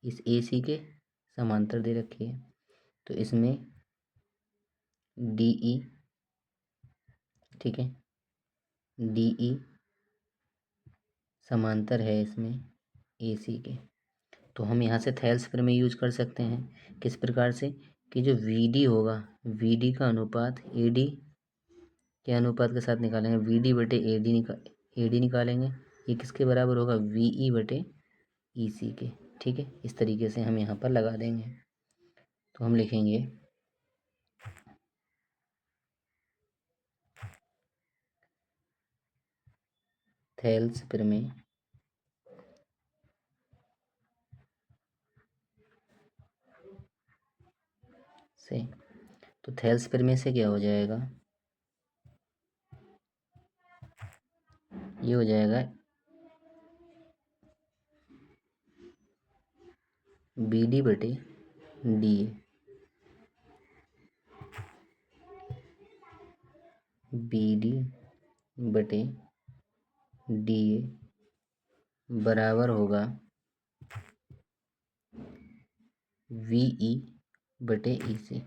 इस ए सी के समांतर दे रखी है। तो इसमें डी ई, ठीक है, डी ई समांतर है इसमें ए सी के। तो हम यहाँ से थेल्स प्रमेय यूज कर सकते हैं। किस प्रकार से कि जो वी डी होगा, वी डी का अनुपात ए डी के अनुपात के साथ निकालेंगे। वी डी बटे ए डी निकालेंगे। ये किसके बराबर होगा, वी ई बटे ई सी के। ठीक है, इस तरीके से हम यहाँ पर लगा देंगे। तो हम लिखेंगे थेल्स प्रमेय से। तो थेल्स प्रमेय से क्या हो जाएगा, ये हो जाएगा बी डी बटे डी ए, बी डी बटे डी ए बराबर होगा वी ई बटे ई सी।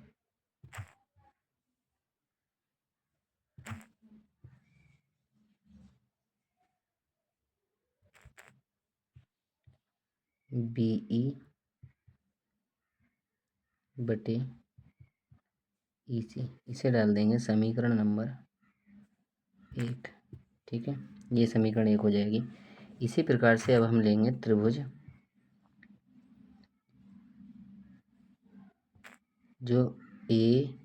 बी ई बटे ई सी, इसे डाल देंगे समीकरण नंबर 1। ठीक है, ये समीकरण 1 हो जाएगी। इसी प्रकार से अब हम लेंगे त्रिभुज जो ए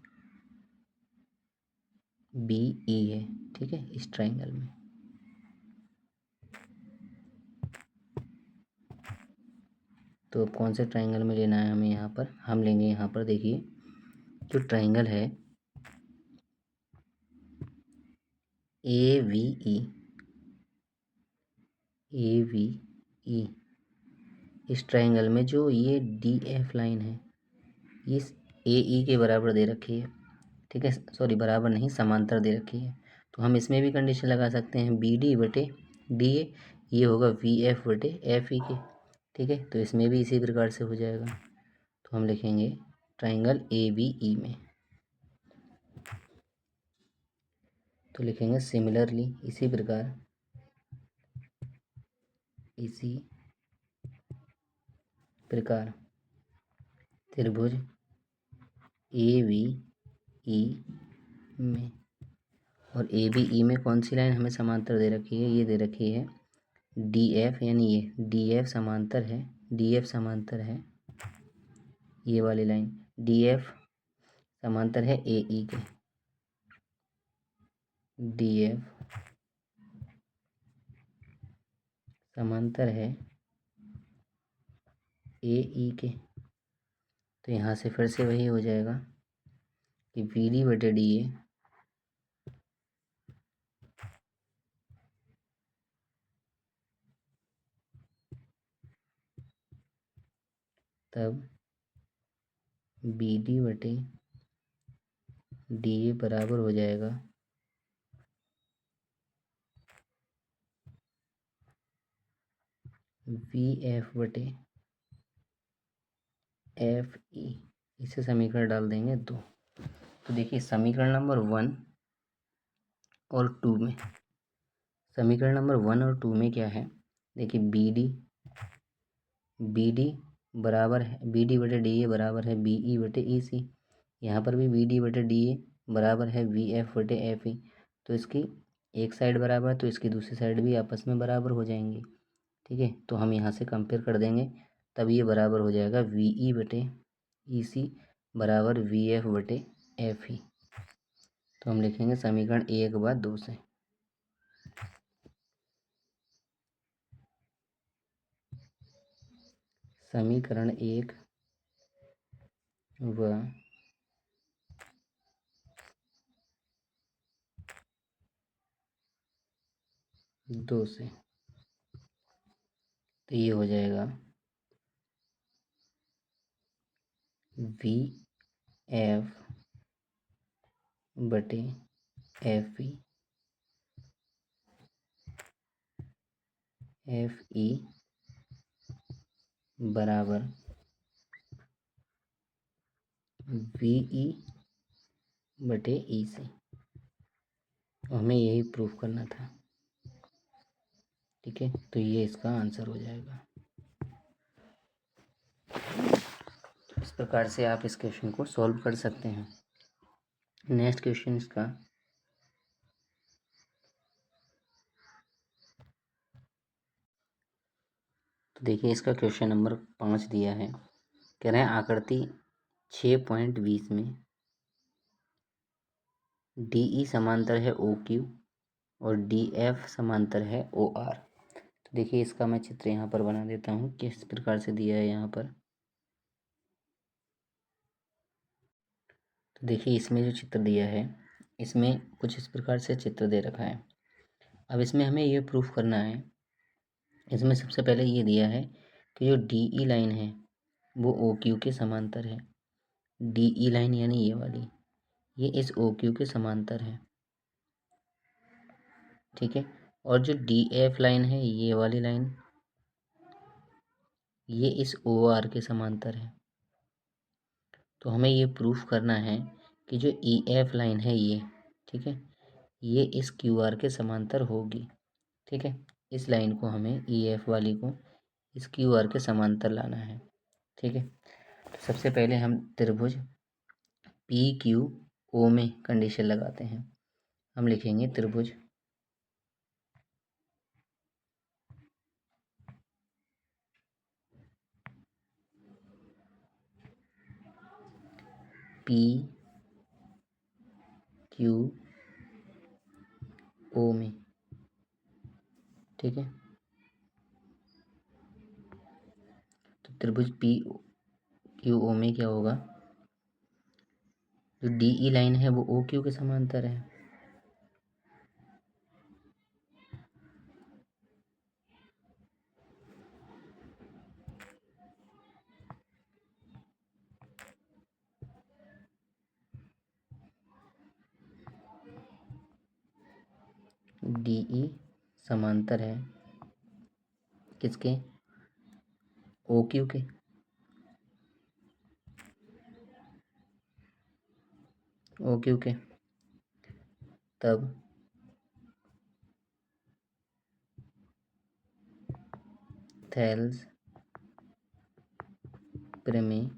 बी ई है। ठीक है, इस ट्राइंगल में तो अब कौन से ट्राइंगल में लेना है हमें, यहाँ पर हम लेंगे, यहाँ पर देखिए जो ट्राइंगल है A V E, A V E, इस ट्राइंगल में जो ये डी एफ लाइन है इस ए ई के बराबर दे रखी है। ठीक है, सॉरी बराबर नहीं, समांतर दे रखी है। तो हम इसमें भी कंडीशन लगा सकते हैं बी डी बटे डी ए, ये होगा वी एफ बटे एफ ई के। ठीक है, तो इसमें भी इसी प्रकार से हो जाएगा। तो हम लिखेंगे ट्राइंगल ए बी ई में, तो लिखेंगे सिमिलरली, इसी प्रकार, इसी प्रकार त्रिभुज ए बी ई में, और ए बी ई में कौन सी लाइन हमें समांतर दे रखी है, ये दे रखी है डी एफ, यानी ये डी एफ समांतर है, डी एफ समांतर है ये वाली लाइन, डी एफ समांतर है ए ई के, डी एफ समांतर है ए ई के। तो यहाँ से फिर से वही हो जाएगा कि वी डी बटे डी ए तब बी डी बटे डी ए बराबर हो जाएगा वी एफ बटे एफ ई। इसे समीकरण डाल देंगे 2। तो देखिए समीकरण नंबर 1 और 2 में, समीकरण नंबर 1 और 2 में क्या है, देखिए बी डी बी डी बराबर है बी डी बटे डी ए बराबर है बी ई बटे ई सी। यहाँ पर भी बी डी बटे डी ए बराबर है वी एफ बटे एफ ई। तो इसकी एक साइड बराबर है तो इसकी दूसरी साइड भी आपस में बराबर हो जाएंगी। ठीक है, तो हम यहाँ से कंपेयर कर देंगे, तब ये बराबर हो जाएगा वी ई बटे ई सी बराबर वी एफ बटे एफ ई। तो हम लिखेंगे समीकरण 1 व 2 से। समीकरण 1 व 2 से, तो ये हो जाएगा वी एफ बटे एफ ई बराबर वी ई बटे ई से। हमें यही प्रूफ करना था। ठीक है, तो ये इसका आंसर हो जाएगा। इस प्रकार से आप इस क्वेश्चन को सॉल्व कर सकते हैं। नेक्स्ट क्वेश्चन इसका तो देखिए, इसका क्वेश्चन नंबर 5 दिया है। कह रहे हैं आकृति 6.20 में डी ई समांतर है ओ क्यू और डी एफ समांतर है ओ आर। तो देखिए, इसका मैं चित्र यहाँ पर बना देता हूँ किस प्रकार से दिया है यहाँ पर। तो देखिए, इसमें जो चित्र दिया है इसमें कुछ इस प्रकार से चित्र दे रखा है। अब इसमें हमें ये प्रूफ करना है। इसमें सबसे पहले ये दिया है कि जो डी ई लाइन है वो ओ क्यू के समांतर है। डी ई लाइन यानी ये वाली, ये इस ओ क्यू के समांतर है। ठीक है, और जो डी एफ लाइन है ये वाली लाइन, ये इस ओ आर के समांतर है। तो हमें ये प्रूफ करना है कि जो ई एफ लाइन है ये, ठीक है, ये इस क्यू आर के समांतर होगी। ठीक है, इस लाइन को हमें ई एफ वाली को इस क्यू आर के समांतर लाना है। ठीक है, तो सबसे पहले हम त्रिभुज पी क्यू ओ में कंडीशन लगाते हैं। हम लिखेंगे त्रिभुज पी क्यू ओ में। ठीक है, तो त्रिभुज पी क्यू ओ में क्या होगा, जो डी ई लाइन है वो ओ क्यू के समांतर है। डी ई समांतर है किसके, ओ क्यू के। ओ क्यू के, तब थेल्स प्रमेय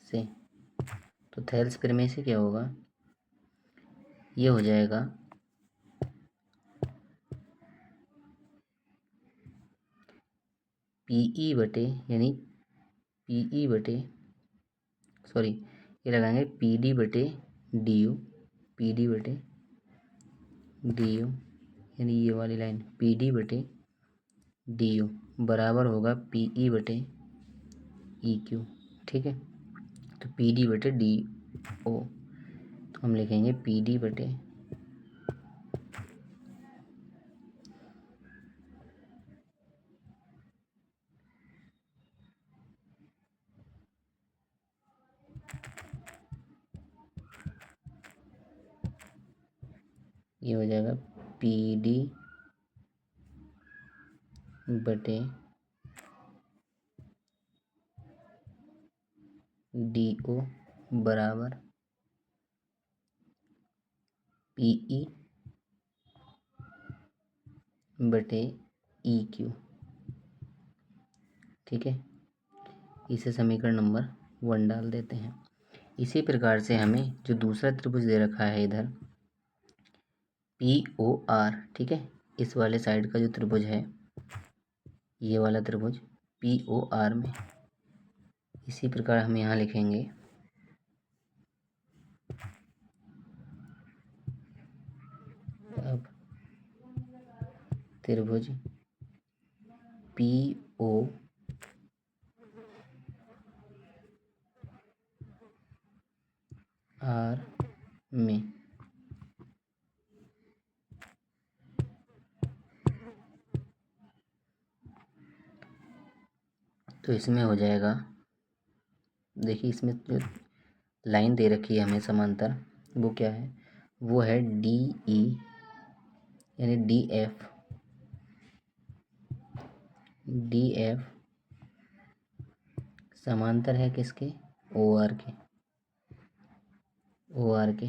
से, तो थेल्स प्रमेय से क्या होगा, ये हो जाएगा पीई बटे यानी पीई बटे सॉरी ये लगाएंगे पी डी बटे डी यू, पी डी बटे डी यू यानी ये वाली लाइन पी डी बटे डी यू बराबर होगा पी ई बटे ई क्यू। ठीक है, तो पी डी बटे डी ओ, तो हम लिखेंगे पी डी बटे ये हो जाएगा पी डी बटे डी ओ बराबर पी ई बटे ई क्यू। ठीक है, इसे समीकरण नंबर 1 डाल देते हैं। इसी प्रकार से हमें जो दूसरा त्रिभुज दे रखा है इधर POR, ठीक है, इस वाले साइड का जो त्रिभुज है, ये वाला त्रिभुज POR में, इसी प्रकार हम यहाँ लिखेंगे अब त्रिभुज POR में तो इसमें हो जाएगा, देखिए इसमें जो लाइन दे रखी है हमें समांतर, वो क्या है, वो है DE यानी DF समांतर है किसके, OR के।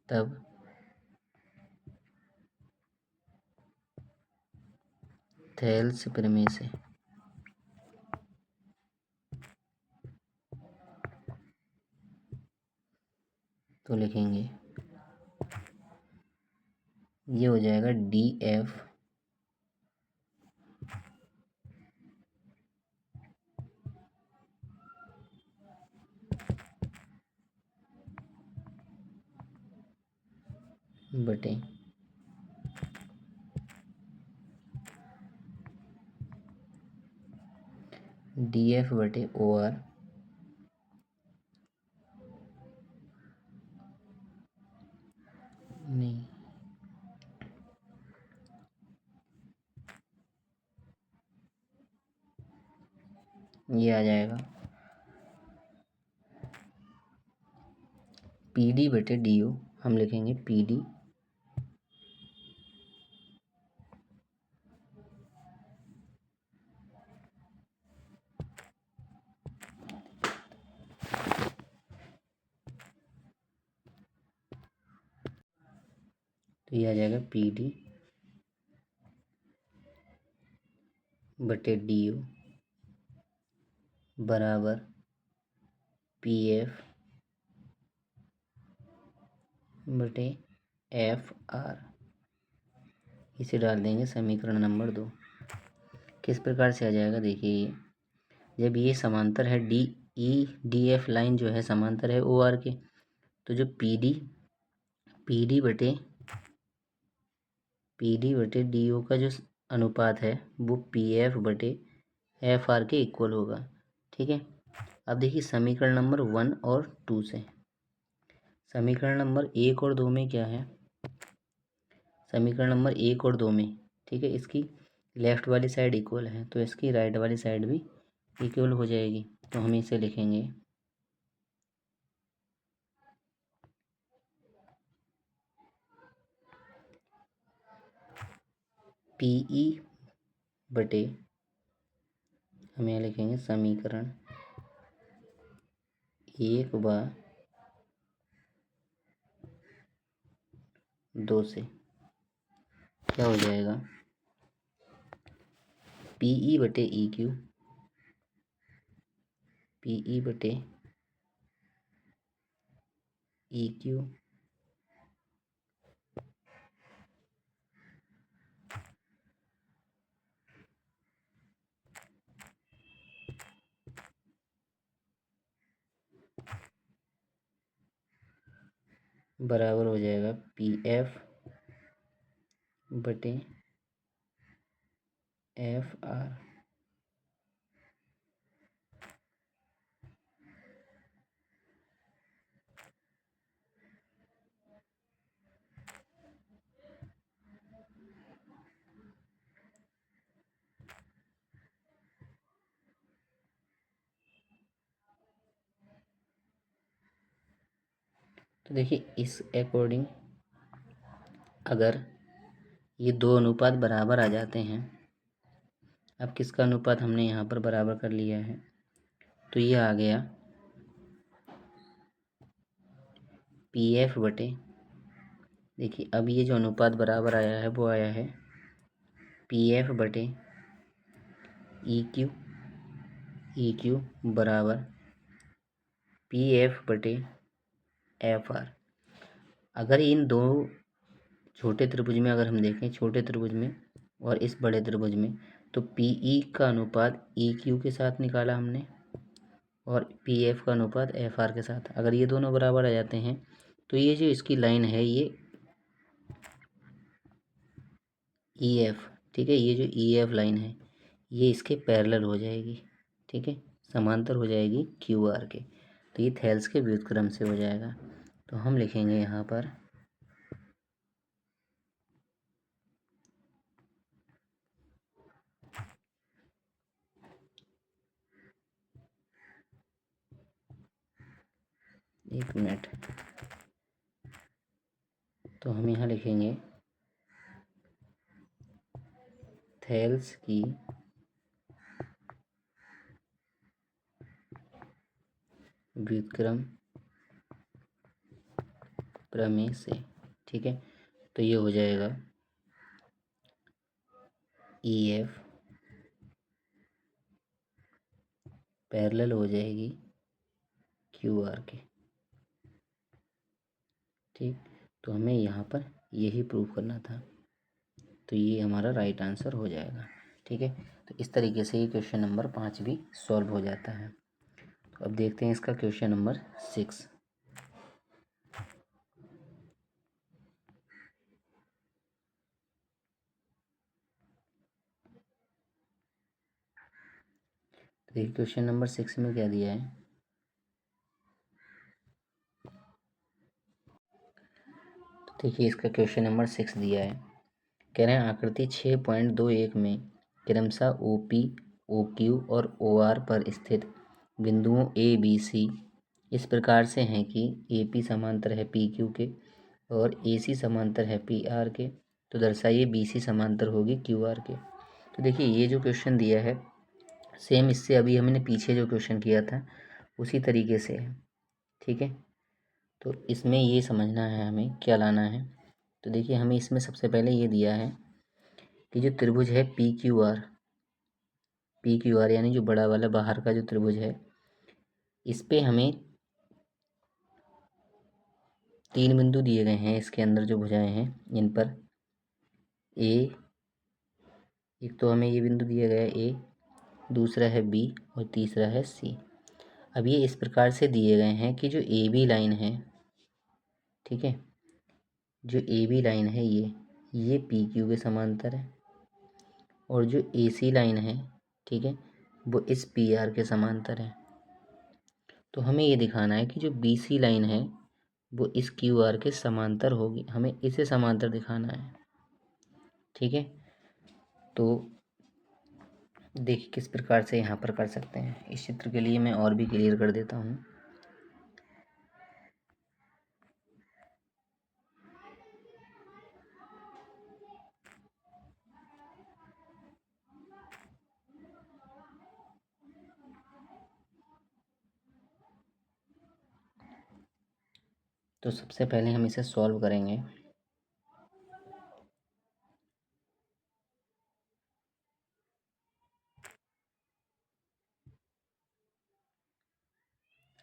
तब थेल्स प्रमेय से तो लिखेंगे, ये हो जाएगा DF बटे DF बटे OR नहीं, ये आ जाएगा PD बटे DO, हम लिखेंगे PD तो ये आ जाएगा PD बटे DO बराबर PF बटे FR। इसे डाल देंगे समीकरण नंबर 2। किस प्रकार से आ जाएगा, देखिए जब ये समांतर है DEDF लाइन जो है समांतर है OR के, तो जो PD बटे DO का जो अनुपात है वो PF बटे FR के इक्वल होगा। ठीक है, अब देखिए समीकरण नंबर 1 और 2 से, समीकरण नंबर 1 और 2 में क्या है, समीकरण नंबर 1 और 2 में, ठीक है, इसकी लेफ्ट वाली साइड इक्वल है तो इसकी राइट वाली साइड भी इक्वल हो जाएगी। तो हम इसे लिखेंगे PE बटे, हम यहाँ लिखेंगे समीकरण 1/2 से क्या हो जाएगा, PE बटे EQ बराबर हो जाएगा PF बटे FR। तो देखिए इस अकॉर्डिंग अगर ये दो अनुपात बराबर आ जाते हैं, अब किसका अनुपात हमने यहाँ पर बराबर कर लिया है, तो ये आ गया PF बटे, देखिए अब ये जो अनुपात बराबर आया है वो आया है पी एफ बटे ई क्यू बराबर पी एफ बटे एफ आर। अगर इन दो छोटे त्रिभुज में अगर हम देखें, छोटे त्रिभुज में और इस बड़े त्रिभुज में, तो पी ई का अनुपात ई क्यू के साथ निकाला हमने और पी एफ का अनुपात एफ आर के साथ। अगर ये दोनों बराबर आ जाते हैं तो ये जो इसकी लाइन है ये ई एफ, ठीक है, ये जो ई एफ लाइन है ये इसके पैरेलल हो जाएगी, ठीक है, समांतर हो जाएगी क्यू आर के। तो ये थेल्स के व्युत्क्रम से हो जाएगा। तो हम लिखेंगे यहाँ पर एक मिनट, तो हम यहाँ लिखेंगे थेल्स की व्युत्क्रम प्रमेय से, ठीक है। तो ये हो जाएगा ई एफ पैरेलल हो जाएगी क्यू आर के, ठीक। तो हमें यहाँ पर यही प्रूव करना था, तो ये हमारा राइट आंसर हो जाएगा, ठीक है। तो इस तरीके से ये क्वेश्चन नंबर 5 भी सॉल्व हो जाता है। तो अब देखते हैं इसका क्वेश्चन नंबर 6। तो देखिए क्वेश्चन नंबर 6 में क्या दिया है। तो देखिए इसका क्वेश्चन नंबर 6 दिया है, कह रहे हैं आकृति 6.21 में क्रमशः ओ पी, ओ क्यू और ओ आर पर स्थित बिंदुओं ए बी सी इस प्रकार से हैं कि ए पी समांतर है पी क्यू के और ए सी समांतर है पी आर के। तो दर्शाइए बी सी समांतर होगी क्यू आर के। तो देखिए ये जो क्वेश्चन दिया है सेम इससे अभी हमने पीछे जो क्वेश्चन किया था उसी तरीके से है, ठीक है। तो इसमें ये समझना है हमें क्या लाना है। तो देखिए हमें इसमें सबसे पहले ये दिया है कि जो त्रिभुज है पी क्यू आर यानी जो बड़ा वाला बाहर का जो त्रिभुज है इस पे हमें 3 बिंदु दिए गए हैं, इसके अंदर जो भुजाएं हैं इन पर ए, एक तो हमें ये बिंदु दिया गया है ए, दूसरा है बी और तीसरा है सी। अब ये इस प्रकार से दिए गए हैं कि जो ए बी लाइन है, ठीक है, जो ए बी लाइन है ये पी क्यू के समांतर है और जो ए सी लाइन है, ठीक है, वो इस पी आर के समांतर है। तो हमें ये दिखाना है कि जो बी सी लाइन है वो इस क्यू आर के समांतर होगी, हमें इसे समांतर दिखाना है, ठीक है। तो देखिए किस प्रकार से यहाँ पर कर सकते हैं। इस चित्र के लिए मैं और भी क्लियर कर देता हूँ। तो सबसे पहले हम इसे सॉल्व करेंगे।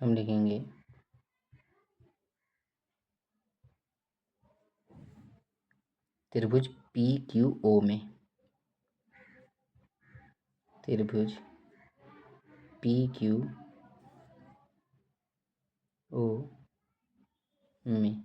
हम लिखेंगे त्रिभुज पी क्यू ओ में, त्रिभुज पी क्यू ओ में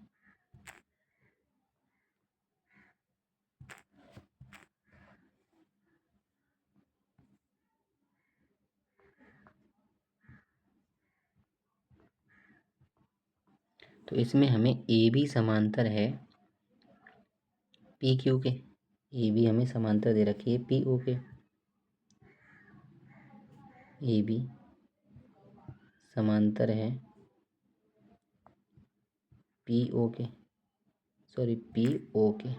तो इसमें हमें ए बी समांतर है पी क्यू के, ए बी हमें समांतर दे रखी है पी ओ के, ए बी समांतर है पी ओ के, सॉरी पी ओ के।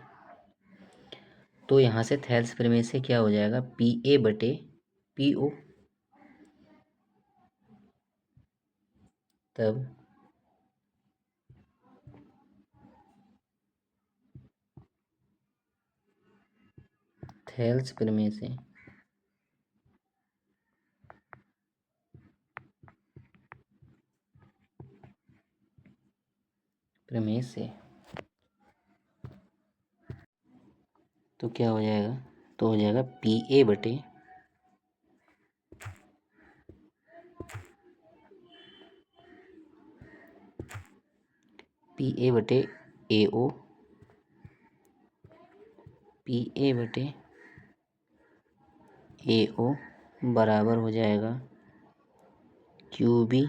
तो यहाँ से थेल्स प्रमेय से क्या हो जाएगा, पी ए बटे पी ओ, तब थेल्स प्रमेय से तो क्या हो जाएगा, तो हो जाएगा पी ए बटे ए ओ, पी ए बटे ए ओ बराबर हो जाएगा क्यू बी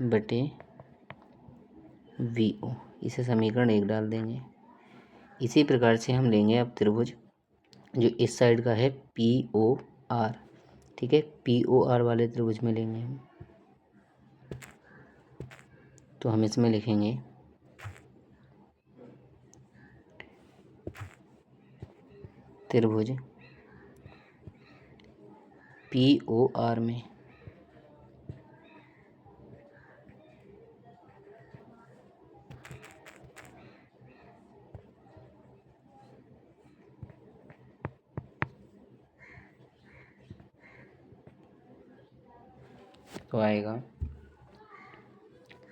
बटे वी ओ। इसे समीकरण 1 डाल देंगे। इसी प्रकार से हम लेंगे अब त्रिभुज जो इस साइड का है पी ओ आर। ठीक है, पी ओ आर वाले त्रिभुज में लेंगे हम। तो हम इसमें लिखेंगे त्रिभुज पी ओ आर में तो आएगा,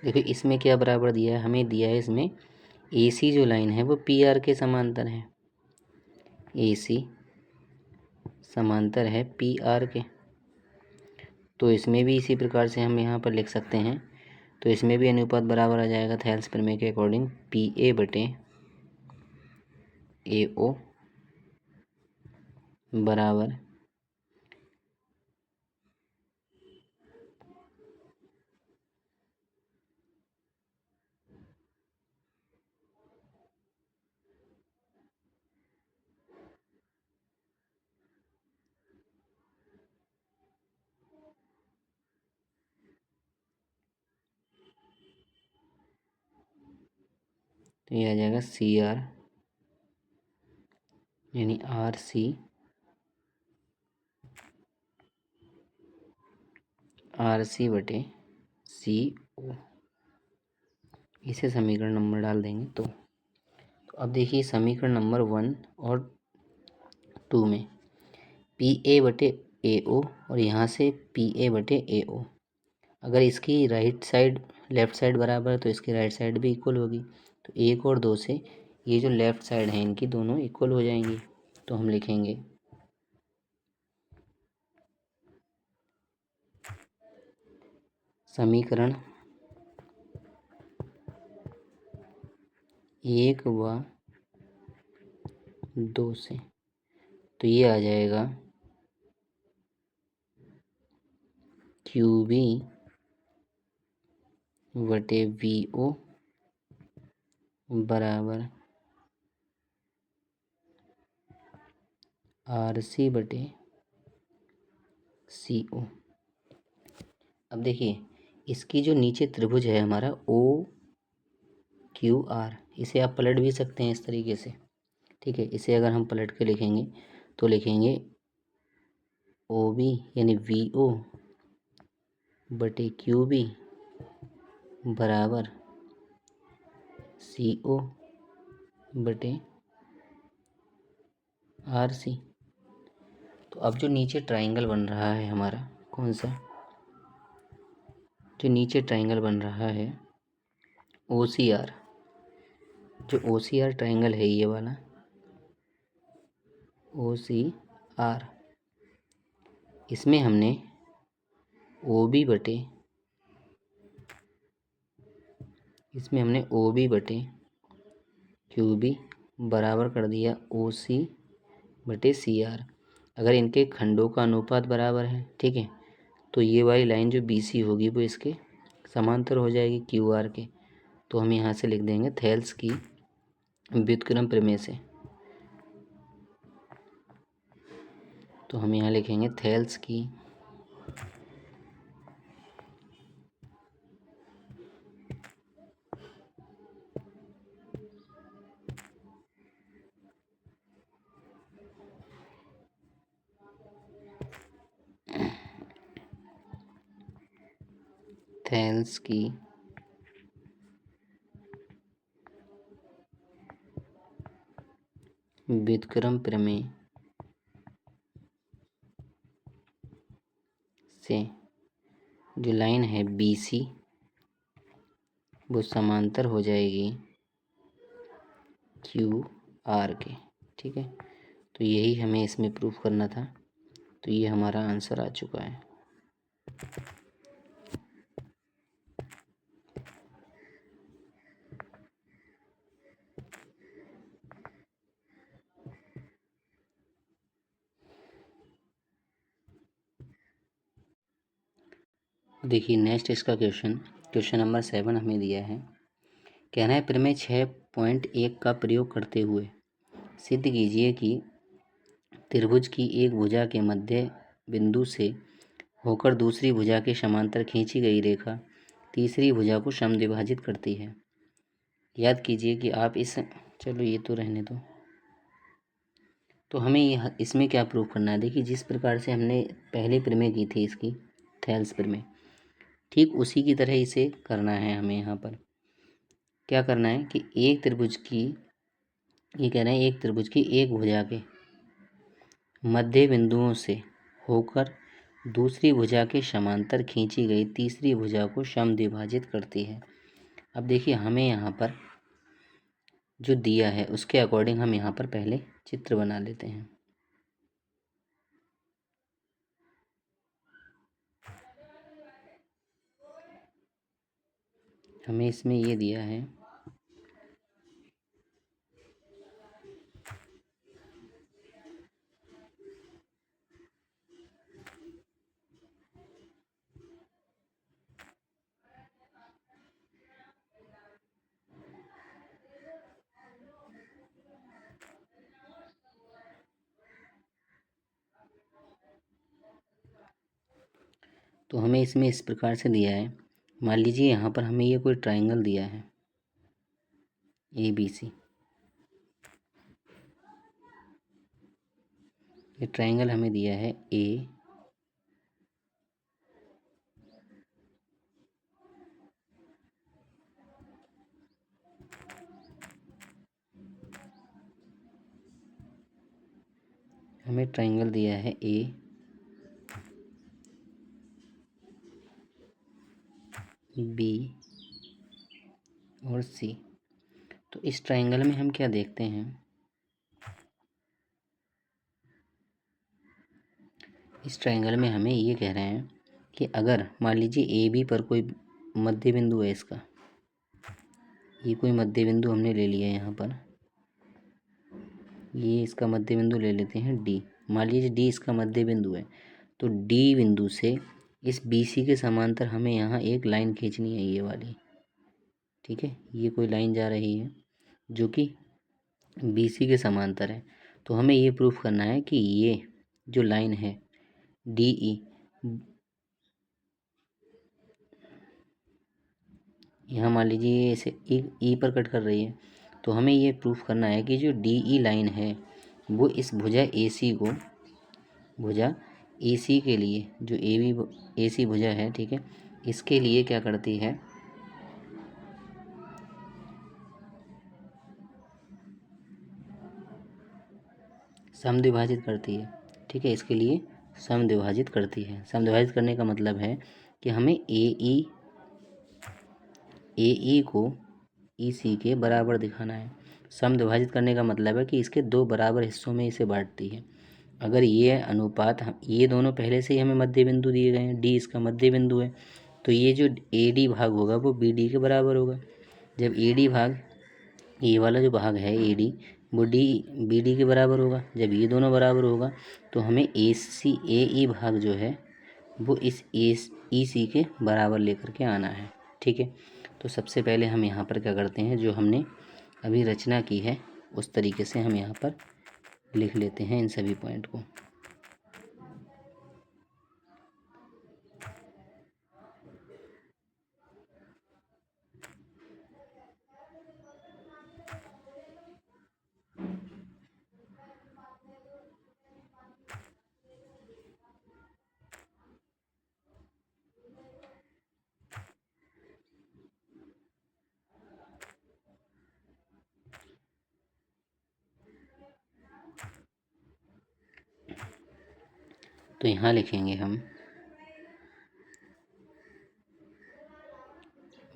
देखिए इसमें क्या बराबर दिया है, हमें दिया है इसमें ए सी जो लाइन है वो पी आर के समांतर है। ए सी समांतर है पी आर के। तो इसमें भी इसी प्रकार से हम यहाँ पर लिख सकते हैं। तो इसमें भी अनुपात बराबर आ जाएगा थेल्स प्रमेय के अकॉर्डिंग पी ए बटे ए ओ बराबर तो ये आ जाएगा सी आर यानी आर सी बटे सी ओ। इसे समीकरण नंबर डाल देंगे। तो अब देखिए समीकरण नंबर 1 और 2 में पी ए बटे ए ओ और यहाँ से पी ए बटे ए ओ, अगर इसकी राइट साइड लेफ़्ट साइड बराबर है तो इसकी राइट साइड भी इक्वल होगी। तो 1 और 2 से ये जो लेफ़्ट साइड है इनकी दोनों इक्वल हो जाएंगी। तो हम लिखेंगे समीकरण 1 व 2 से, तो ये आ जाएगा क्यू बी बटे वी ओ बराबर आर सी बटे सी ओ। अब देखिए इसकी जो नीचे त्रिभुज है हमारा ओ क्यू आर, इसे आप पलट भी सकते हैं इस तरीके से। ठीक है, इसे अगर हम पलट के लिखेंगे तो लिखेंगे ओ बी यानी वी ओ बटे क्यू बी बराबर सी ओ बटे आर सी। तो अब जो नीचे ट्राइंगल बन रहा है हमारा, कौन सा, जो नीचे ट्राइंगल बन रहा है ओ सी आर, जो ओ सी आर ट्राइंगल है ये वाला ओ सी आर, इसमें हमने ओ बी बटे क्यू बी बराबर कर दिया ओ सी बटे सी आर। अगर इनके खंडों का अनुपात बराबर है, ठीक है, तो ये वाली लाइन जो बी सी होगी वो इसके समांतर हो जाएगी क्यू आर के। तो हम यहाँ से लिख देंगे थेल्स की व्युत्क्रम प्रमेय से। तो हम यहाँ लिखेंगे थेल्स की व्युत्क्रम प्रमेय से जो लाइन है BC वो समांतर हो जाएगी QR के। ठीक है, तो यही हमें इसमें प्रूफ करना था, तो ये हमारा आंसर आ चुका है। देखिए नेक्स्ट इसका क्वेश्चन नंबर 7 हमें दिया है। कहना है प्रमेय 6.1 का प्रयोग करते हुए सिद्ध कीजिए कि त्रिभुज की एक भुजा के मध्य बिंदु से होकर दूसरी भुजा के समांतर खींची गई रेखा तीसरी भुजा को समद्विभाजित करती है। याद कीजिए कि आप चलो ये तो रहने दो। तो हमें इसमें क्या प्रूफ करना है? देखिए जिस प्रकार से हमने पहले प्रमेय की थी इसकी थेल्स प्रमेय, ठीक उसी की तरह इसे करना है। हमें यहाँ पर क्या करना है कि एक त्रिभुज की, ये कह रहे हैं एक त्रिभुज की एक भुजा के मध्य बिंदुओं से होकर दूसरी भुजा के समांतर खींची गई तीसरी भुजा को समद्विभाजित करती है। अब देखिए हमें यहाँ पर जो दिया है उसके अकॉर्डिंग हम यहाँ पर पहले चित्र बना लेते हैं। हमें इसमें ये दिया है तो हमें इसमें इस प्रकार से दिया है। मान लीजिए यहाँ पर हमें ये कोई ट्रायंगल दिया है ABC। ये ट्रायंगल हमें दिया है A हमें ट्रायंगल दिया है A B और C। तो इस ट्रायंगल में हम क्या देखते हैं, इस ट्रायंगल में हमें ये कह रहे हैं कि अगर मान लीजिए AB पर कोई मध्य बिंदु है, इसका ये कोई मध्य बिंदु हमने ले लिया है। यहाँ पर ये इसका मध्य बिंदु ले लेते हैं D। मान लीजिए D इसका मध्य बिंदु है, तो D बिंदु से इस BC के समांतर हमें यहाँ एक लाइन खींचनी है, ये वाली। ठीक है, ये कोई लाइन जा रही है जो कि BC के समांतर है। तो हमें ये प्रूफ करना है कि ये जो लाइन है DE, यहाँ मान लीजिए ये इसे E पर कट कर रही है, तो हमें ये प्रूफ करना है कि जो DE लाइन है वो इस भुजा AC के लिए, जो AC भुजा है, ठीक है, इसके लिए क्या करती है, समद्विभाजित करती है। ठीक है, इसके लिए समद्विभाजित करती है। समद्विभाजित करने का मतलब है कि हमें AE को EC के बराबर दिखाना है। समद्विभाजित करने का मतलब है कि इसके दो बराबर हिस्सों में इसे बांटती है। अगर ये अनुपात, ये दोनों पहले से ही हमें मध्य बिंदु दिए गए हैं, D इसका मध्य बिंदु है, तो ये जो AD भाग होगा वो BD के बराबर होगा। जब AD भाग, ये वाला जो भाग है AD, वो BD के बराबर होगा। जब ये दोनों बराबर होगा तो हमें AE भाग जो है वो इस EC के बराबर लेकर के आना है। ठीक है, तो सबसे पहले हम यहाँ पर क्या करते हैं, जो हमने अभी रचना की है उस तरीके से हम यहाँ पर लिख लेते हैं इन सभी पॉइंट को। तो यहाँ लिखेंगे हम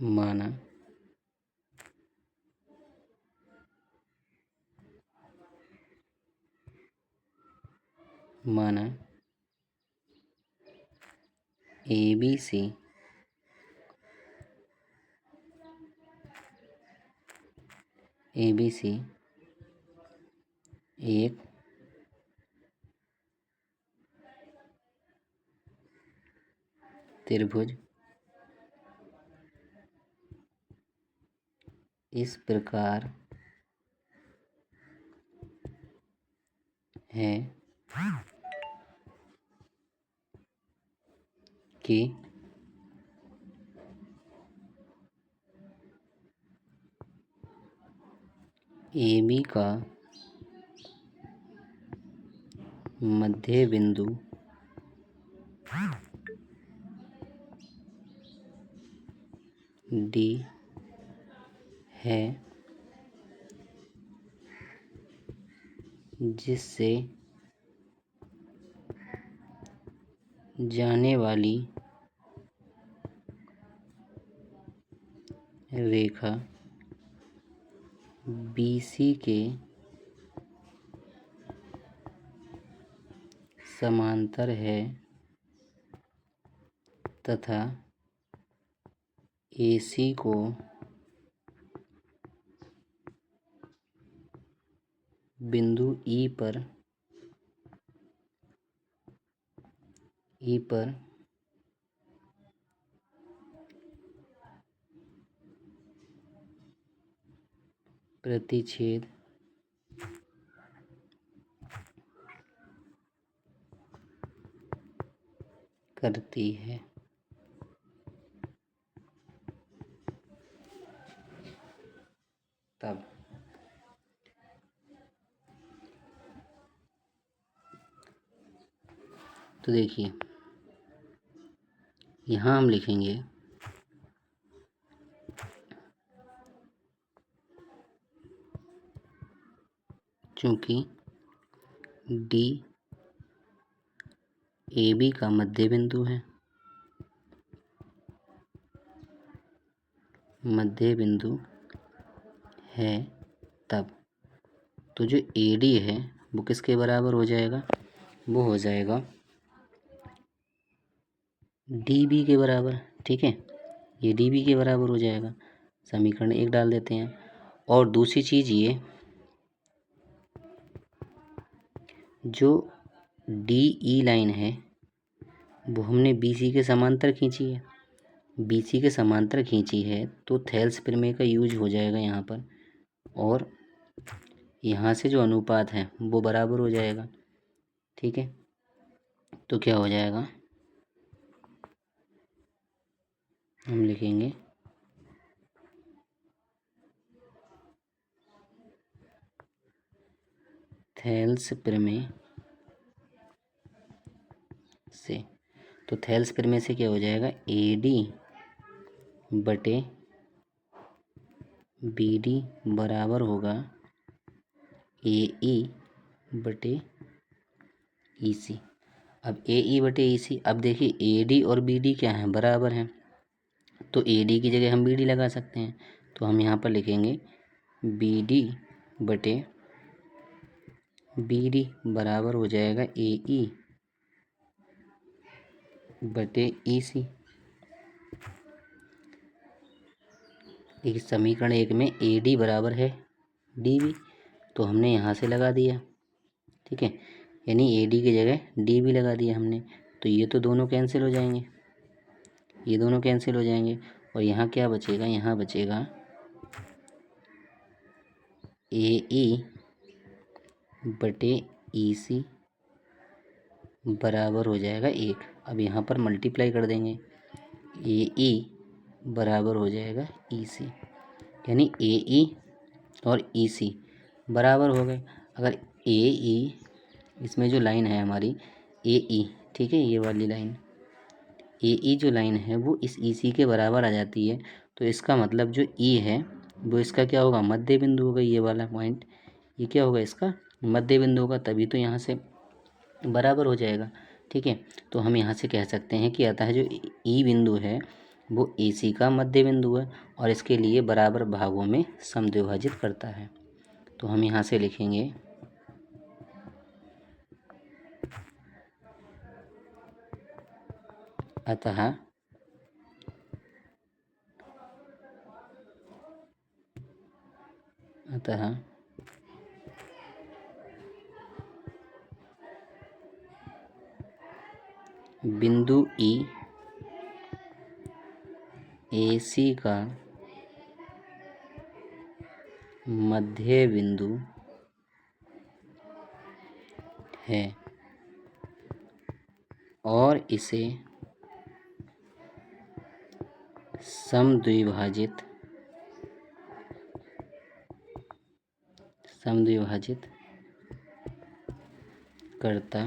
माना ABC एक त्रिभुज इस प्रकार है कि AB का मध्य बिंदु D है, जिससे जाने वाली रेखा BC के समांतर है तथा AC को बिंदु E पर प्रतिच्छेद करती है। तब तो देखिए यहाँ हम लिखेंगे चूँकि D AB का मध्य बिंदु है, तब तो जो AD है वो किसके बराबर हो जाएगा, वो हो जाएगा DB के बराबर। ठीक है, ये DB के बराबर हो जाएगा। समीकरण 1 डाल देते हैं। और दूसरी चीज़ ये जो DE लाइन है वो हमने BC के समांतर खींची है, BC के समांतर खींची है तो थेल्स प्रमेय का यूज हो जाएगा यहाँ पर, और यहाँ से जो अनुपात है वो बराबर हो जाएगा। ठीक है, तो क्या हो जाएगा, हम लिखेंगे थेल्स प्रमेय से। तो थेल्स प्रमेय से क्या हो जाएगा, AD बटे BD बराबर होगा AE बटे EC। अब AE बटे EC, अब देखिए AD और BD क्या है, बराबर हैं, तो AD की जगह हम BD लगा सकते हैं। तो हम यहाँ पर लिखेंगे BD बटे BD बराबर हो जाएगा AE बटे EC। देखिए समीकरण 1 में AD बराबर है DB, तो हमने यहाँ से लगा दिया। ठीक है, यानी AD की जगह DB लगा दिया हमने, तो ये तो दोनों कैंसिल हो जाएंगे, ये दोनों कैंसिल हो जाएंगे, और यहाँ क्या बचेगा, यहाँ बचेगा AE बटे EC बराबर हो जाएगा 1। अब यहाँ पर मल्टीप्लाई कर देंगे, AE बराबर हो जाएगा EC, यानी AE और EC बराबर हो गए। अगर AE, इसमें जो लाइन है हमारी AE, ठीक है, ये वाली लाइन AE जो लाइन है वो इस EC के बराबर आ जाती है, तो इसका मतलब जो E है वो इसका क्या होगा, मध्य बिंदु होगा। ये वाला पॉइंट ये क्या होगा, इसका मध्य बिंदु होगा, तभी तो यहाँ से बराबर हो जाएगा। ठीक है। तो हम यहाँ से कह सकते हैं कि अतः जो ई बिंदु है वो AC का मध्य बिंदु है और इसके लिए बराबर भागों में समद्विभाजित करता है। तो हम यहाँ से लिखेंगे अतः बिंदु E AC का मध्य बिंदु है और इसे समद्विभाजित करता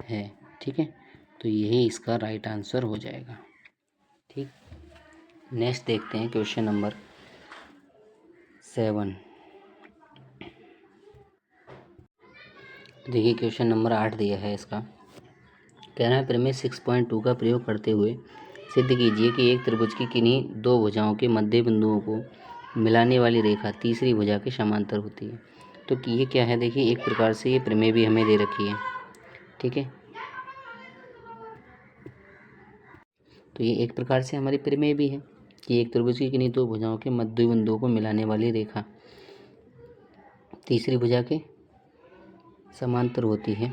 है। ठीक है, तो यही इसका राइट आंसर हो जाएगा। ठीक, नेक्स्ट देखते हैं क्वेश्चन नंबर 7। देखिए क्वेश्चन नंबर 8 दिया है इसका। कह रहा है प्रमेय 6.2 का प्रयोग करते हुए सिद्ध कीजिए कि एक त्रिभुज की किन्हीं दो भुजाओं के मध्य बिंदुओं को मिलाने वाली रेखा तीसरी भुजा के समांतर होती है। तो ये क्या है, देखिए एक प्रकार से ये प्रमेय भी हमें दे रखी है। ठीक है, तो ये एक प्रकार से हमारी प्रमेय भी है कि एक त्रिभुज की किन्हीं दो भुजाओं के मध्य बिंदुओं को मिलाने वाली रेखा तीसरी भुजा के समांतर होती है।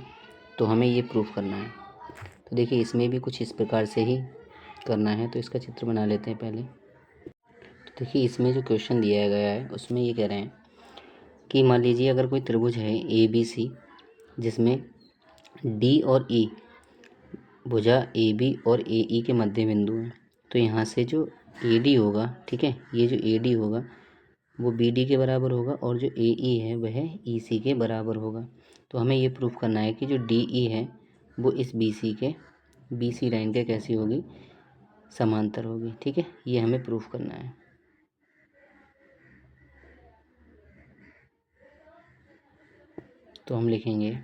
तो हमें ये प्रूफ करना है। तो देखिए इसमें भी कुछ इस प्रकार से ही करना है। तो इसका चित्र बना लेते हैं पहले। तो देखिए इसमें जो क्वेश्चन दिया गया है उसमें ये कह रहे हैं कि मान लीजिए अगर कोई त्रिभुज है ABC जिसमें D और E भुजा AB और AE के मध्य बिंदु हैं। तो यहाँ से जो AD होगा, ठीक है, ये जो AD होगा वो BD के बराबर होगा और जो AE है वह EC के बराबर होगा। तो हमें ये प्रूफ करना है कि जो DE है वो इस BC लाइन के कैसी होगी, समांतर होगी। ठीक है, ये हमें प्रूफ करना है। तो हम लिखेंगे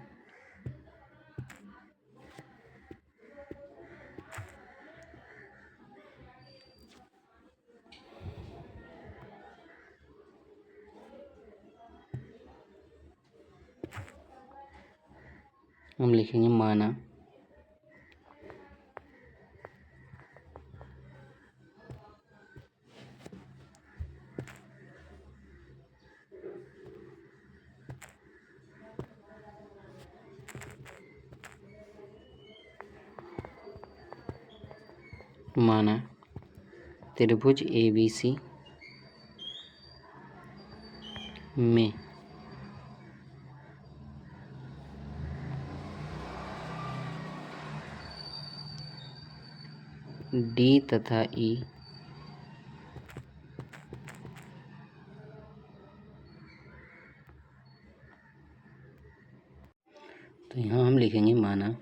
माना त्रिभुज ABC में D तथा E तो यहाँ हम लिखेंगे माना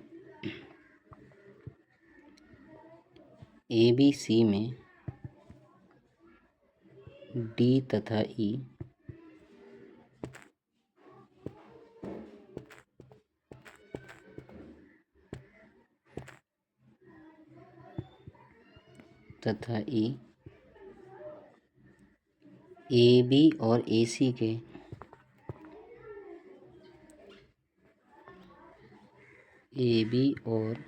ABC में D तथा E तथा E AB और AC के AB और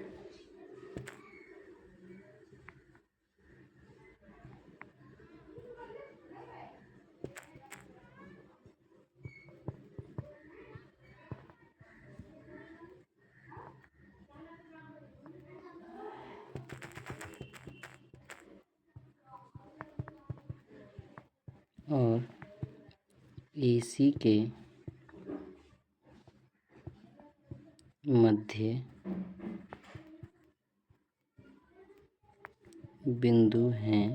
AC के मध्य बिंदु हैं।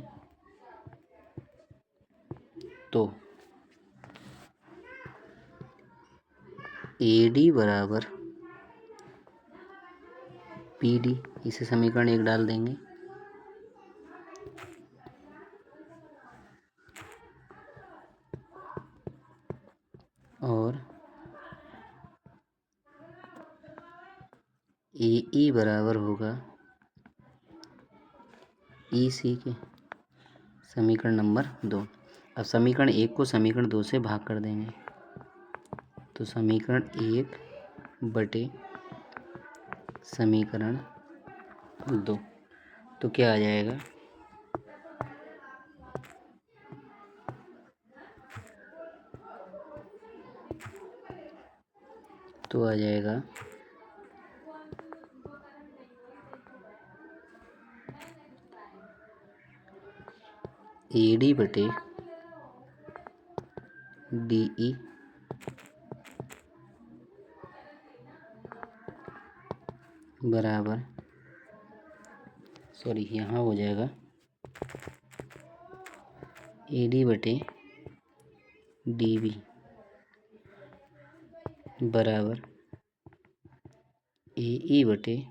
तो AD बराबर PD, इसे समीकरण 1 डाल देंगे और बराबर होगा ई सी के, समीकरण नंबर 2। अब समीकरण 1 को समीकरण 2 से भाग कर देंगे, तो समीकरण 1 बटे समीकरण 2, तो क्या आ जाएगा, तो आ जाएगा AD बटे DE बराबर, सॉरी यहाँ हो जाएगा AD बटे DB बराबर AE बटे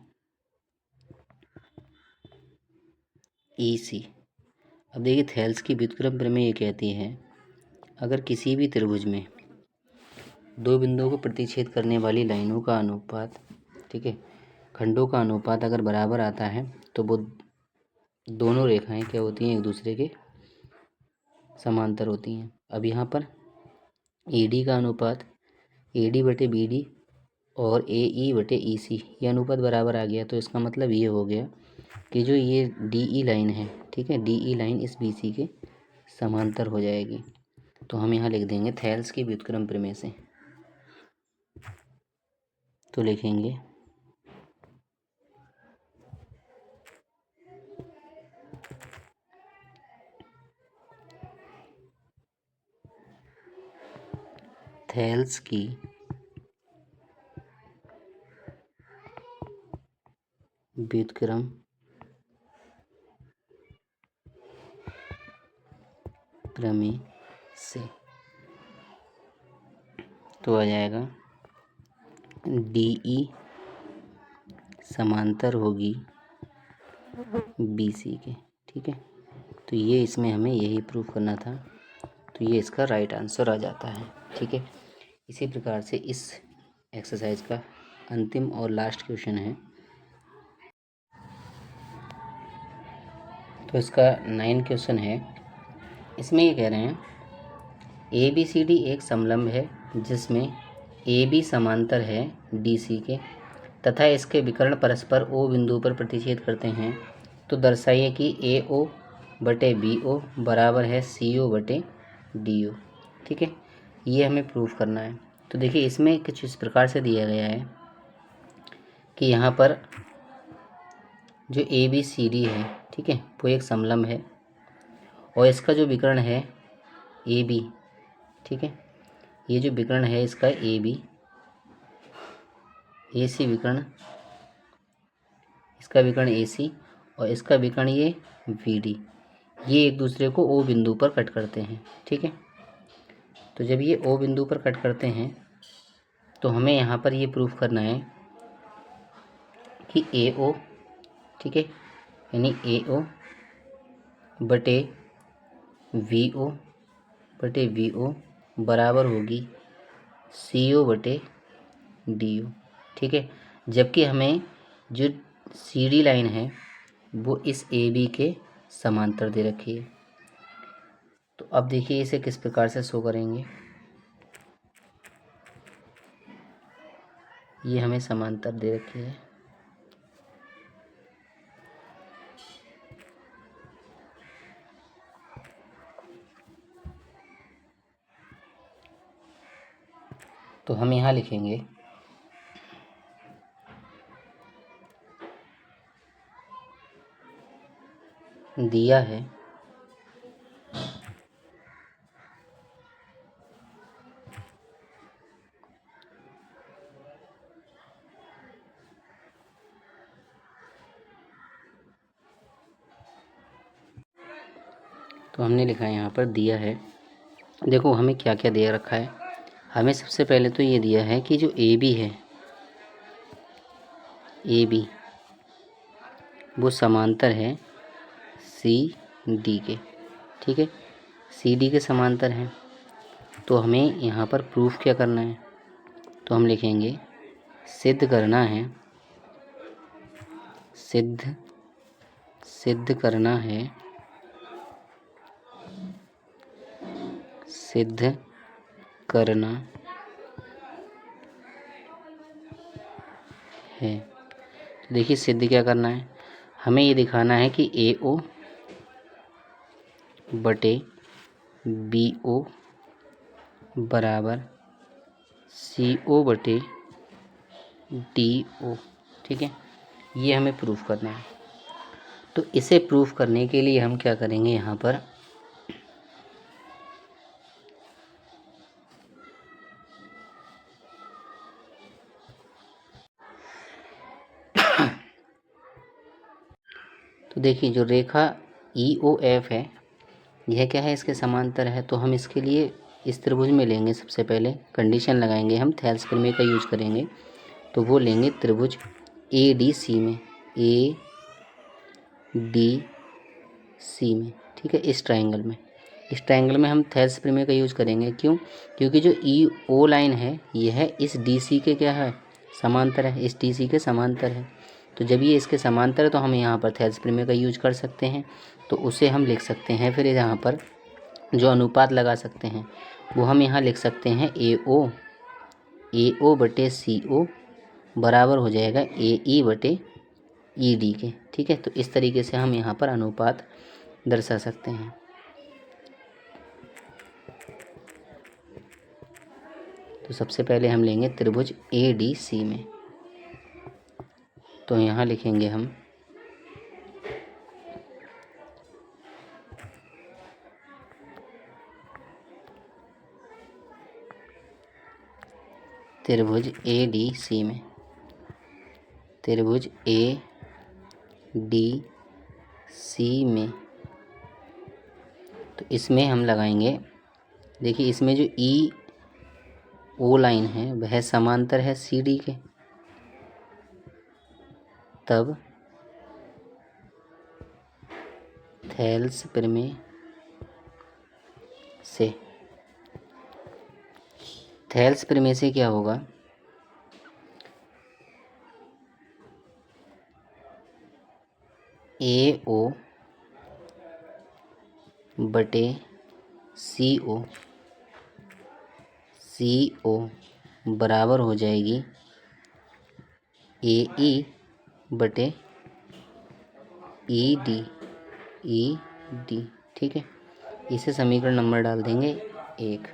EC। अब देखिए थेल्स की व्युत्क्रम प्रमेय ये कहती है, अगर किसी भी त्रिभुज में दो बिंदुओं को प्रतिच्छेद करने वाली लाइनों का अनुपात, ठीक है, खंडों का अनुपात अगर बराबर आता है तो वो दोनों रेखाएं क्या होती हैं, एक दूसरे के समांतर होती हैं। अब यहाँ पर AD का अनुपात AD बटे BD और AE बटे EC ये अनुपात बराबर आ गया, तो इसका मतलब ये हो गया कि जो ये DE लाइन है, ठीक है, DE लाइन इस BC के समांतर हो जाएगी। तो हम यहाँ लिख देंगे थेल्स की व्युत्क्रम प्रमेय से, तो लिखेंगे थेल्स की व्युत्क्रम प्रमेय से, तो आ जाएगा DE समांतर होगी BC के, ठीक है। तो ये इसमें हमें यही प्रूफ करना था, तो ये इसका राइट आंसर आ जाता है, ठीक है। इसी प्रकार से इस एक्सरसाइज का अंतिम और लास्ट क्वेश्चन है, तो इसका 9 क्वेश्चन है। इसमें ये कह रहे हैं ABCD एक समलंब है जिसमें AB समांतर है DC के तथा इसके विकर्ण परस्पर O बिंदु पर प्रतिच्छेद करते हैं, तो दर्शाइए कि AO बटे BO बराबर है CO बटे DO, ठीक है। ये हमें प्रूफ करना है। तो देखिए इसमें कुछ इस प्रकार से दिया गया है कि यहाँ पर जो ABCD है, ठीक है, वो एक समलंब है और इसका जो विकर्ण है AB, ठीक है, ये जो विकर्ण है इसका AB, AC विकर्ण, इसका विकर्ण AC और इसका विकर्ण ये VD, ये एक दूसरे को O बिंदु पर कट करते हैं, ठीक है। तो जब ये O बिंदु पर कट करते हैं तो हमें यहाँ पर ये प्रूफ करना है कि AO, ठीक है, यानी AO बटे VO बराबर होगी CO बटे DO, ठीक है। जबकि हमें जो CD लाइन है वो इस AB के समांतर दे रखी है। तो अब देखिए इसे किस प्रकार से शो करेंगे, ये हमें समांतर दे रखी है, तो हम यहाँ लिखेंगे दिया है तो हमने लिखा है यहाँ पर दिया है। देखो हमें क्या क्या दे रखा है, हमें सबसे पहले तो ये दिया है कि जो AB है, AB वो समांतर है CD के, ठीक है, CD के समांतर है। तो हमें यहाँ पर प्रूफ क्या करना है, तो हम लिखेंगे सिद्ध करना है सिद्ध करना है, सिद्ध करना है। तो देखिए सिद्ध क्या करना है, हमें ये दिखाना है कि AO बटे BO बराबर CO बटे DO। ठीक है, ये हमें प्रूफ करना है। तो इसे प्रूफ करने के लिए हम क्या करेंगे, यहाँ पर तो देखिए जो रेखा EOF है यह क्या है, इसके समांतर है। तो हम इसके लिए इस त्रिभुज में लेंगे, सबसे पहले कंडीशन लगाएंगे, हम थेल्स प्रमेय का यूज करेंगे। तो वो लेंगे त्रिभुज ADC में, ADC में। ठीक है, इस ट्रायंगल में हम थेल्स प्रमेय का यूज करेंगे। क्यों? क्योंकि जो EO लाइन है यह इस DC के क्या है, समांतर है, इस DC के समांतर है। तो जब ये इसके समांतर है तो हम यहाँ पर थेल्स प्रमेय का यूज कर सकते हैं। तो उसे हम लिख सकते हैं, फिर यहाँ पर जो अनुपात लगा सकते हैं वो हम यहाँ लिख सकते हैं AO बटे CO बराबर हो जाएगा AE बटे ED के। ठीक है, तो इस तरीके से हम यहाँ पर अनुपात दर्शा सकते हैं। तो सबसे पहले हम लेंगे त्रिभुज ADC में। तो यहाँ लिखेंगे हम त्रिभुज ADC में, त्रिभुज ADC में। तो इसमें हम लगाएंगे, देखिए इसमें जो EO लाइन है वह समांतर है CD के, तब थेल्स प्रमेय से क्या होगा, AO बटे CO बराबर हो जाएगी AE बटे ED। ठीक है, इसे समीकरण नंबर डाल देंगे 1।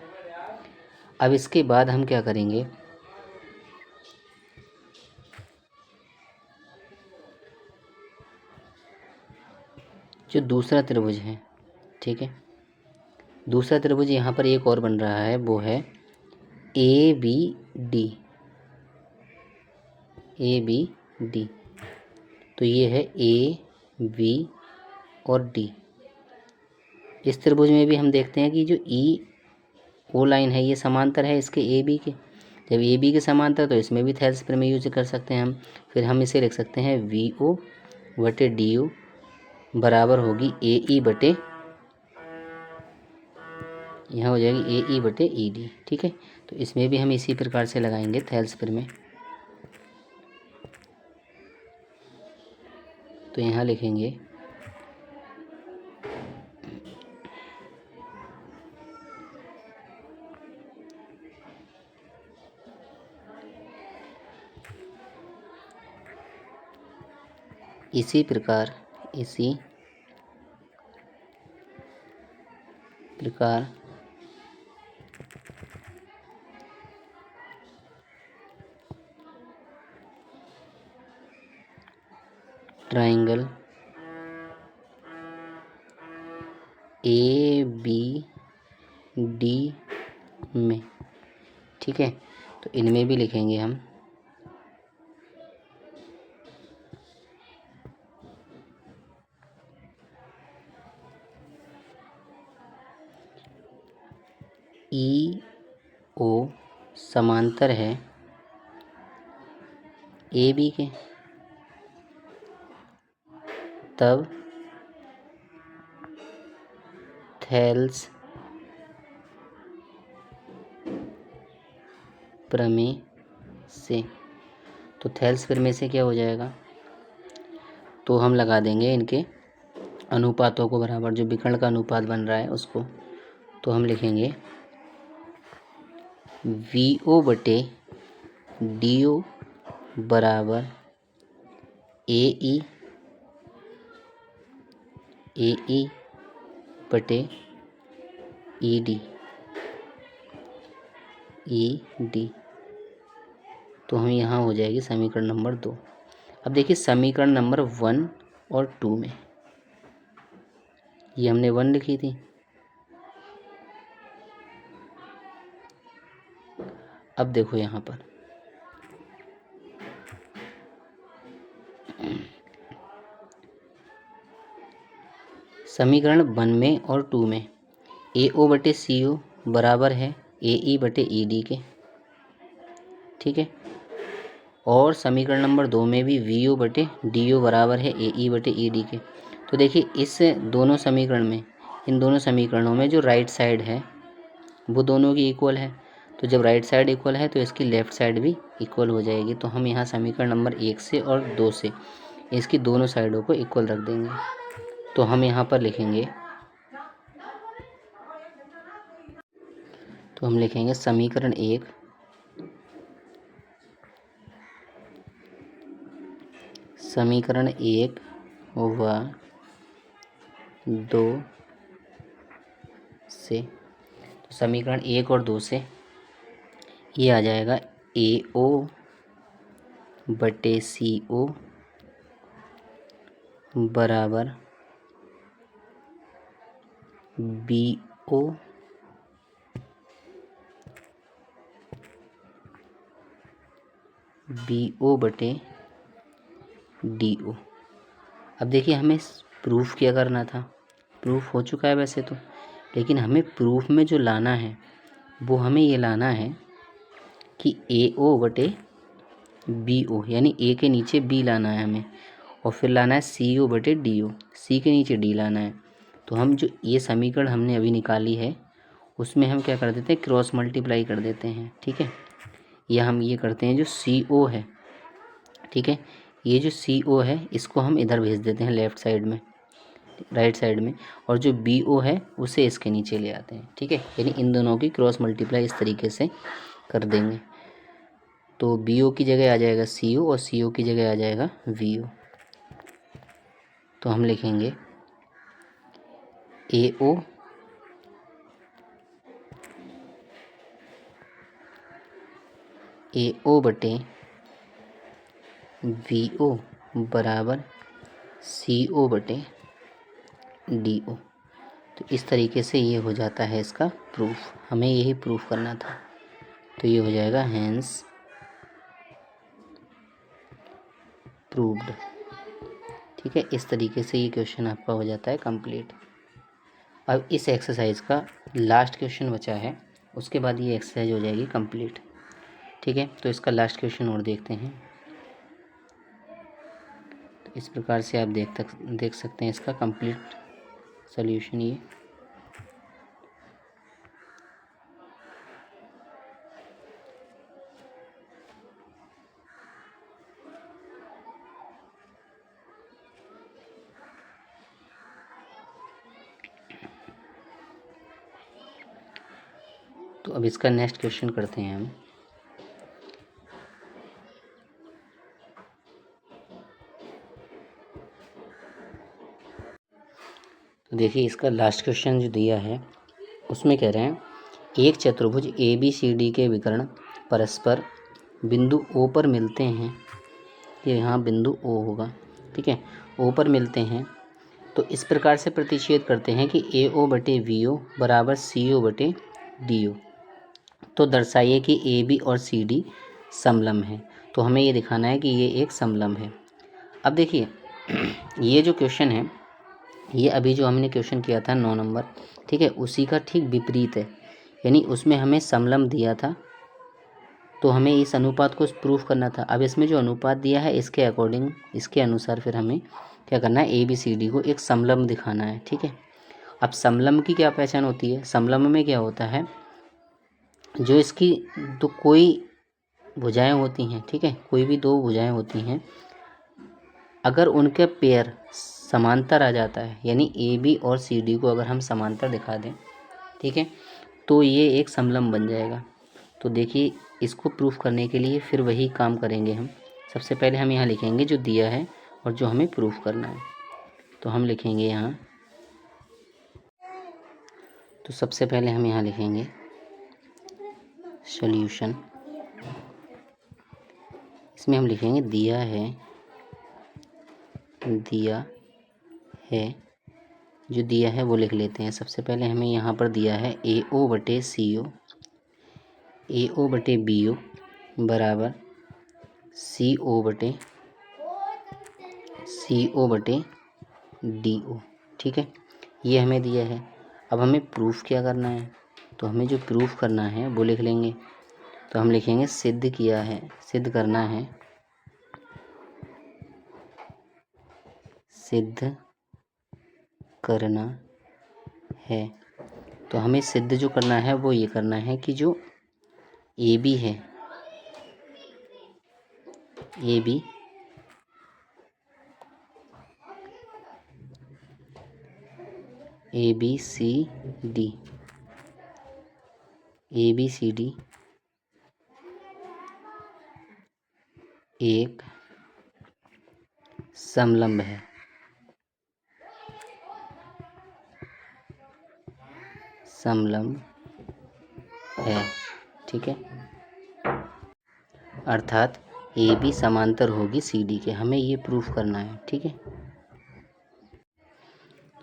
अब इसके बाद हम क्या करेंगे, जो दूसरा त्रिभुज है, ठीक है, दूसरा त्रिभुज यहाँ पर एक और बन रहा है, वो है ABD। तो ये है AB और D। इस त्रिभुज में भी हम देखते हैं कि जो EO लाइन है ये समांतर है इसके AB के। जब AB के समांतर तो इसमें भी थेल्स प्रमेय यूज कर सकते हैं हम। फिर हम इसे लिख सकते हैं VO बटे DO बराबर होगी AE बटे, यहाँ हो जाएगी AE बटे ED। ठीक है, तो इसमें भी हम इसी प्रकार से लगाएंगे थेल्स प्रमेय। तो यहाँ लिखेंगे इसी प्रकार ट्रायंगल ABD में। ठीक है, तो इनमें भी लिखेंगे हम EO समांतर है AB के, तब थेल्स प्रमेय से। तो थेल्स प्रमेय से क्या हो जाएगा, तो हम लगा देंगे इनके अनुपातों को बराबर, जो विकर्ण का अनुपात बन रहा है उसको। तो हम लिखेंगे VO बटे DO बराबर AE बटे ED। तो हम यहाँ हो जाएगी समीकरण नंबर 2। अब देखिए समीकरण नंबर 1 और 2 में, ये हमने 1 लिखी थी, अब देखो यहाँ पर समीकरण 1 में और 2 में AO बटे CO बराबर है AE बटे ED के, ठीक है। और समीकरण नंबर 2 में भी VO बटे DO बराबर है AE बटे ED के। तो देखिए इस दोनों समीकरण में, इन दोनों समीकरणों में जो राइट साइड है वो दोनों की इक्वल है। तो जब राइट साइड इक्वल है तो इसकी लेफ़्ट साइड भी इक्वल हो जाएगी। तो हम यहाँ समीकरण नंबर 1 से और 2 से इसकी दोनों साइडों को इक्वल रख देंगे। तो हम यहाँ पर लिखेंगे, तो हम लिखेंगे समीकरण 1 व 2 से, तो समीकरण 1 और 2 से ये आ जाएगा AO बटे CO बराबर BO बटे DO। अब देखिए हमें प्रूफ क्या करना था, प्रूफ हो चुका है वैसे तो, लेकिन हमें प्रूफ में जो लाना है वो हमें ये लाना है कि AO बटे BO, यानी A के नीचे B लाना है हमें, और फिर लाना है CO बटे DO, C के नीचे D लाना है। तो हम जो ये समीकरण हमने अभी निकाली है उसमें हम क्या कर देते हैं, क्रॉस मल्टीप्लाई कर देते हैं, ठीक है। या हम ये करते हैं जो CO है, ठीक है, ये जो CO है इसको हम इधर भेज देते हैं लेफ़्ट साइड में, राइट साइड में, और जो BO है उसे इसके नीचे ले आते हैं, ठीक है। यानी इन दोनों की क्रॉस मल्टीप्लाई इस तरीके से कर देंगे। तो BO की जगह आ जाएगा CO और CO की जगह आ जाएगा VO। तो हम लिखेंगे AO बटे VO बराबर CO बटे DO। तो इस तरीके से ये हो जाता है इसका प्रूफ, हमें यही प्रूफ करना था। तो ये हो जाएगा हैंस प्रूव्ड, ठीक है। इस तरीके से ये क्वेश्चन आपका हो जाता है कंप्लीट। अब इस एक्सरसाइज का लास्ट क्वेश्चन बचा है, उसके बाद ये एक्सरसाइज हो जाएगी कंप्लीट, ठीक है। तो इसका लास्ट क्वेश्चन और देखते हैं। तो इस प्रकार से आप देख सकते हैं इसका कंप्लीट सॉल्यूशन ये। तो अब इसका नेक्स्ट क्वेश्चन करते हैं हम। तो देखिए इसका लास्ट क्वेश्चन जो दिया है उसमें कह रहे हैं एक चतुर्भुज ABCD के विकर्ण परस्पर बिंदु O पर मिलते हैं, ये यहाँ बिंदु O होगा, ठीक है, O पर मिलते हैं। तो इस प्रकार से प्रतिच्छेद करते हैं कि AO बटे VO बराबर CO बटे DO। तो दर्शाइए कि AB और CD समलंब है। तो हमें ये दिखाना है कि ये एक समलंब है। अब देखिए ये जो क्वेश्चन है, ये अभी जो हमने क्वेश्चन किया था 9 नंबर, ठीक है, उसी का ठीक विपरीत है। यानी उसमें हमें समलंब दिया था, तो हमें इस अनुपात को प्रूफ करना था। अब इसमें जो अनुपात दिया है इसके अकॉर्डिंग, इसके अनुसार फिर हमें क्या करना है, ABCD को एक समलंब दिखाना है, ठीक है। अब समलंब की क्या पहचान होती है, समलंब में क्या होता है, जो इसकी तो कोई भुजाएं होती हैं, ठीक है, कोई भी दो भुजाएं होती हैं अगर उनके पेयर समांतर आ जाता है, यानी ए बी और सी डी को अगर हम समांतर दिखा दें, ठीक है, तो ये एक समलंब बन जाएगा। तो देखिए इसको प्रूफ करने के लिए फिर वही काम करेंगे हम। सबसे पहले हम यहाँ लिखेंगे जो दिया है और जो हमें प्रूफ करना है। तो हम लिखेंगे यहाँ, तो सबसे पहले हम यहाँ लिखेंगे सॉल्यूशन। इसमें हम लिखेंगे दिया है जो दिया है वो लिख लेते हैं। सबसे पहले हमें यहाँ पर दिया है AO बटे CO, AO बटे BO बराबर CO बटे DO, ठीक है, ये हमें दिया है। अब हमें प्रूफ क्या करना है, तो हमें जो प्रूफ करना है वो लिख लेंगे। तो हम लिखेंगे सिद्ध करना है। तो हमें सिद्ध जो करना है वो ये करना है कि जो AB है, AB ABCD एक समलंब है। ठीक है, अर्थात AB समांतर होगी CD के, हमें ये प्रूफ करना है। ठीक है,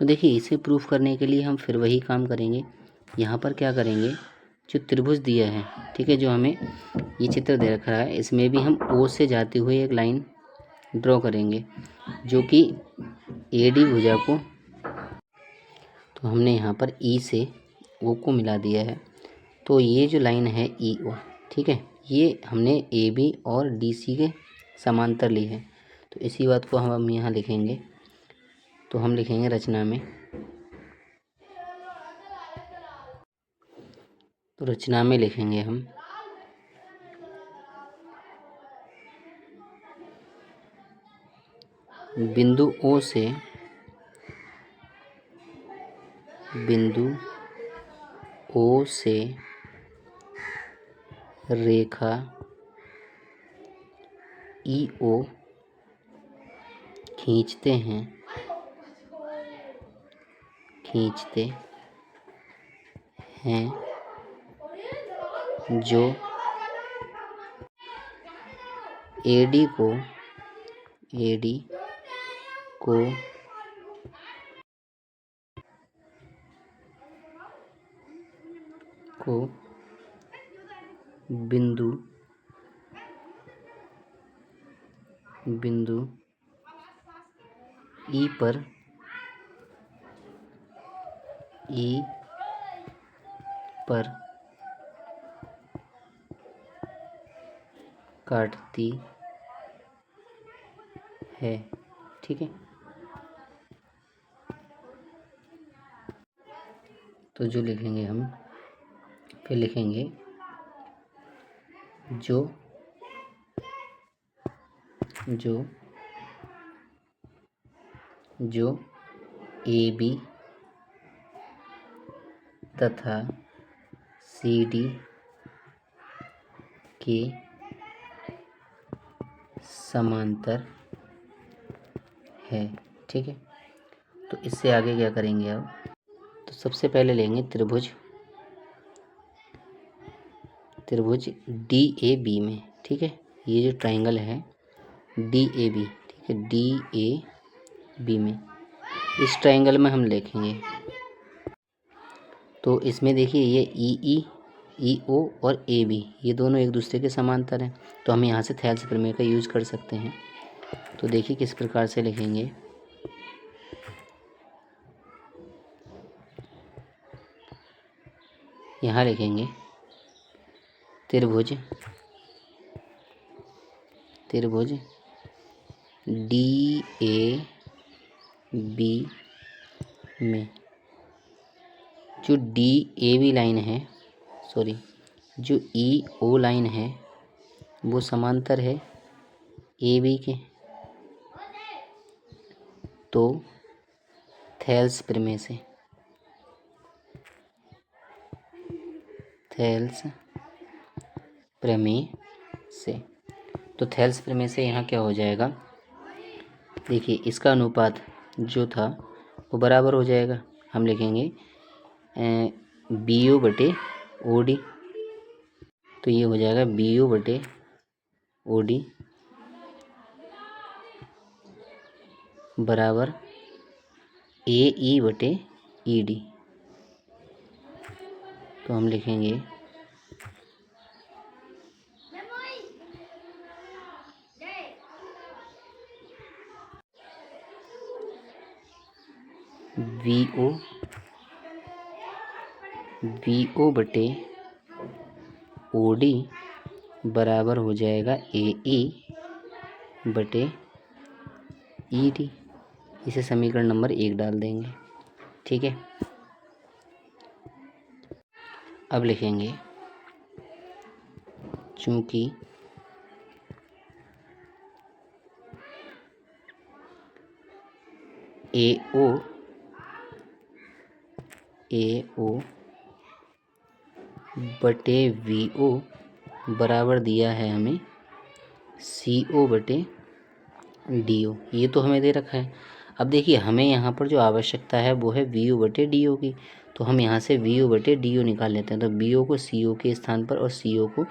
तो देखिए इसे प्रूफ करने के लिए हम फिर वही काम करेंगे। यहाँ पर क्या करेंगे, जो त्रिभुज दिया है, ठीक है, जो हमें ये चित्र दे रखा है, इसमें भी हम O से जाते हुए एक लाइन ड्रॉ करेंगे जो कि AD भुजा को, तो हमने यहाँ पर E से O को मिला दिया है। तो ये जो लाइन है EO, ठीक है, ये हमने AB और DC के समांतर ली है। तो इसी बात को हम यहाँ लिखेंगे। तो हम लिखेंगे रचना में, तो रचना में लिखेंगे हम बिंदु O से रेखा EO खींचते हैं जो AD को बिंदु E पर काटती है। ठीक है, तो जो लिखेंगे हम, फिर लिखेंगे जो AB तथा CD के समांतर है। ठीक है, तो इससे आगे क्या करेंगे अब, तो सबसे पहले लेंगे त्रिभुज DAB में। ठीक है, ये जो ट्रायंगल है DAB, ठीक है, DAB में, इस ट्रायंगल में हम लिखेंगे। तो इसमें देखिए ये EE, EO और AB ये दोनों एक दूसरे के समांतर हैं। तो हम यहाँ से थेल्स प्रमेय का यूज कर सकते हैं। तो देखिए किस प्रकार से लिखेंगे, यहाँ लिखेंगे त्रिभुज DAB में जो DAB लाइन है, जो EO लाइन है वो समांतर है AB के। तो थेल्स प्रमेय से, थेल्स प्रमेय से, तो थेल्स प्रमेय से यहाँ क्या हो जाएगा, देखिए इसका अनुपात जो था वो बराबर हो जाएगा। हम लिखेंगे BO बटे OD, तो ये हो जाएगा BO बटे OD बराबर AE बटे ED। तो हम लिखेंगे VO बटे OD बराबर हो जाएगा AE बटे ED। इसे समीकरण नंबर 1 डाल देंगे, ठीक है। अब लिखेंगे चूंकि AO बटे VO बराबर दिया है हमें CO बटे DO, ये तो हमें दे रखा है। अब देखिए हमें यहाँ पर जो आवश्यकता है वो है VO बटे DO की, तो हम यहाँ से VO बटे DO निकाल लेते हैं। तो BO को CO के स्थान पर और CO को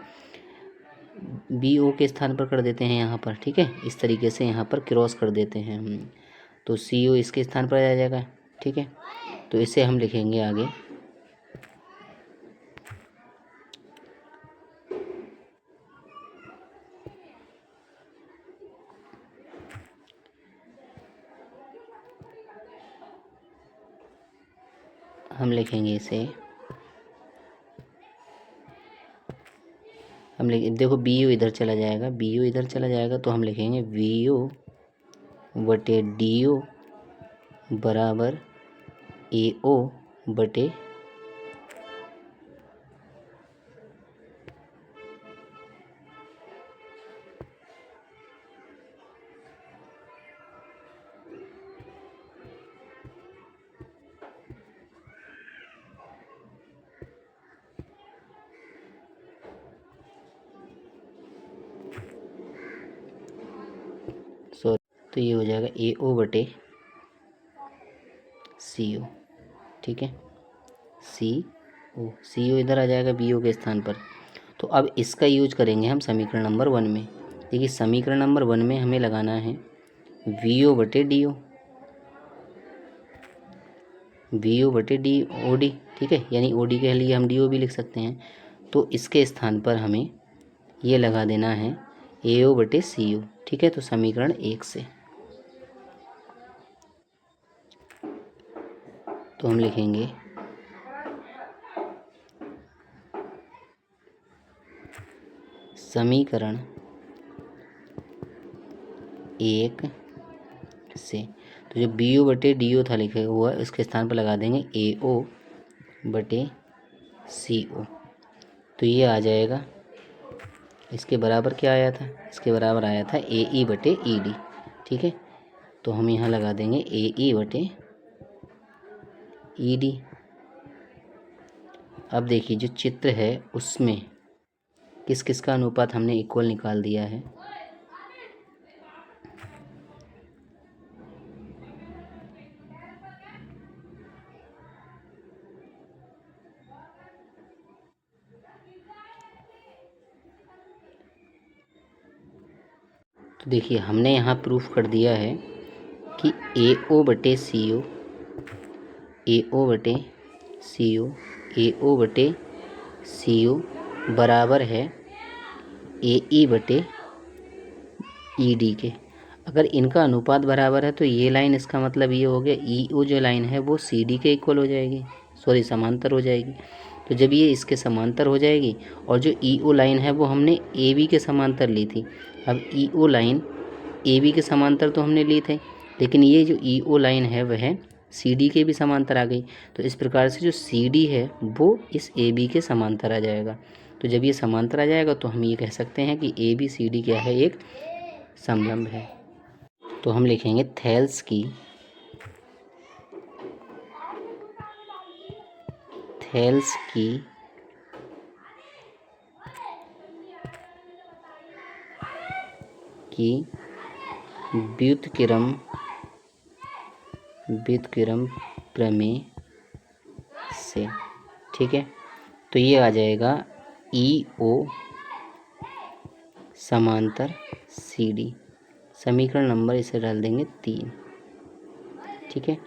BO के स्थान पर कर देते हैं यहाँ पर, ठीक है। इस तरीके से यहाँ पर क्रॉस कर देते हैं हम, तो CO इसके स्थान पर आ जाएगा, ठीक है। तो इसे हम लिखेंगे आगे इसे देखो BO इधर चला जाएगा, BO इधर चला जाएगा, तो हम लिखेंगे VO बटे DO बराबर AO बटे तो ये हो जाएगा AO बटे CO, ठीक है। CO इधर आ जाएगा BO के स्थान पर। तो अब इसका यूज करेंगे हम समीकरण नंबर 1 में। देखिए समीकरण नंबर 1 में हमें लगाना है VO बटे DO, VO बटे OD, ठीक है, यानी OD के लिए हम DO भी लिख सकते हैं। तो इसके स्थान पर हमें ये लगा देना है AO बटे CO, ठीक है। तो समीकरण 1 से तो हम लिखेंगे समीकरण 1 से, तो जो BO बटे DO था लिखा हुआ इसके स्थान पर लगा देंगे AO बटे CO। तो ये आ जाएगा, इसके बराबर क्या आया था, इसके बराबर आया था AE बटे ED, ठीक है। तो हम यहाँ लगा देंगे AE बटे ED। अब देखिए जो चित्र है उसमें किस किस का अनुपात हमने इक्वल निकाल दिया है। तो देखिए हमने यहाँ प्रूफ कर दिया है कि AO बटे CO, AO बटे CO, AO बटे CO बराबर है AE बटे ED के। अगर इनका अनुपात बराबर है तो ये लाइन, इसका मतलब ये हो गया EO जो लाइन है वो CD के इक्वल हो जाएगी, सॉरी समांतर हो जाएगी। तो जब ये इसके समांतर हो जाएगी, और जो EO लाइन है वो हमने AB के समांतर ली थी। अब EO लाइन AB के समांतर तो हमने ली थे, लेकिन ये जो EO लाइन है वह CD के भी समांतर आ गई। तो इस प्रकार से जो CD है वो इस AB के समांतर आ जाएगा। तो जब ये समांतर आ जाएगा तो हम ये कह सकते हैं कि ABCD क्या है, एक समलंब है। तो हम लिखेंगे थेल्स की थेल्स की व्युत्क्रम प्रमेय से। ठीक है, तो ये आ जाएगा EO समांतर CD। समीकरण नंबर इसे डाल देंगे 3। ठीक है,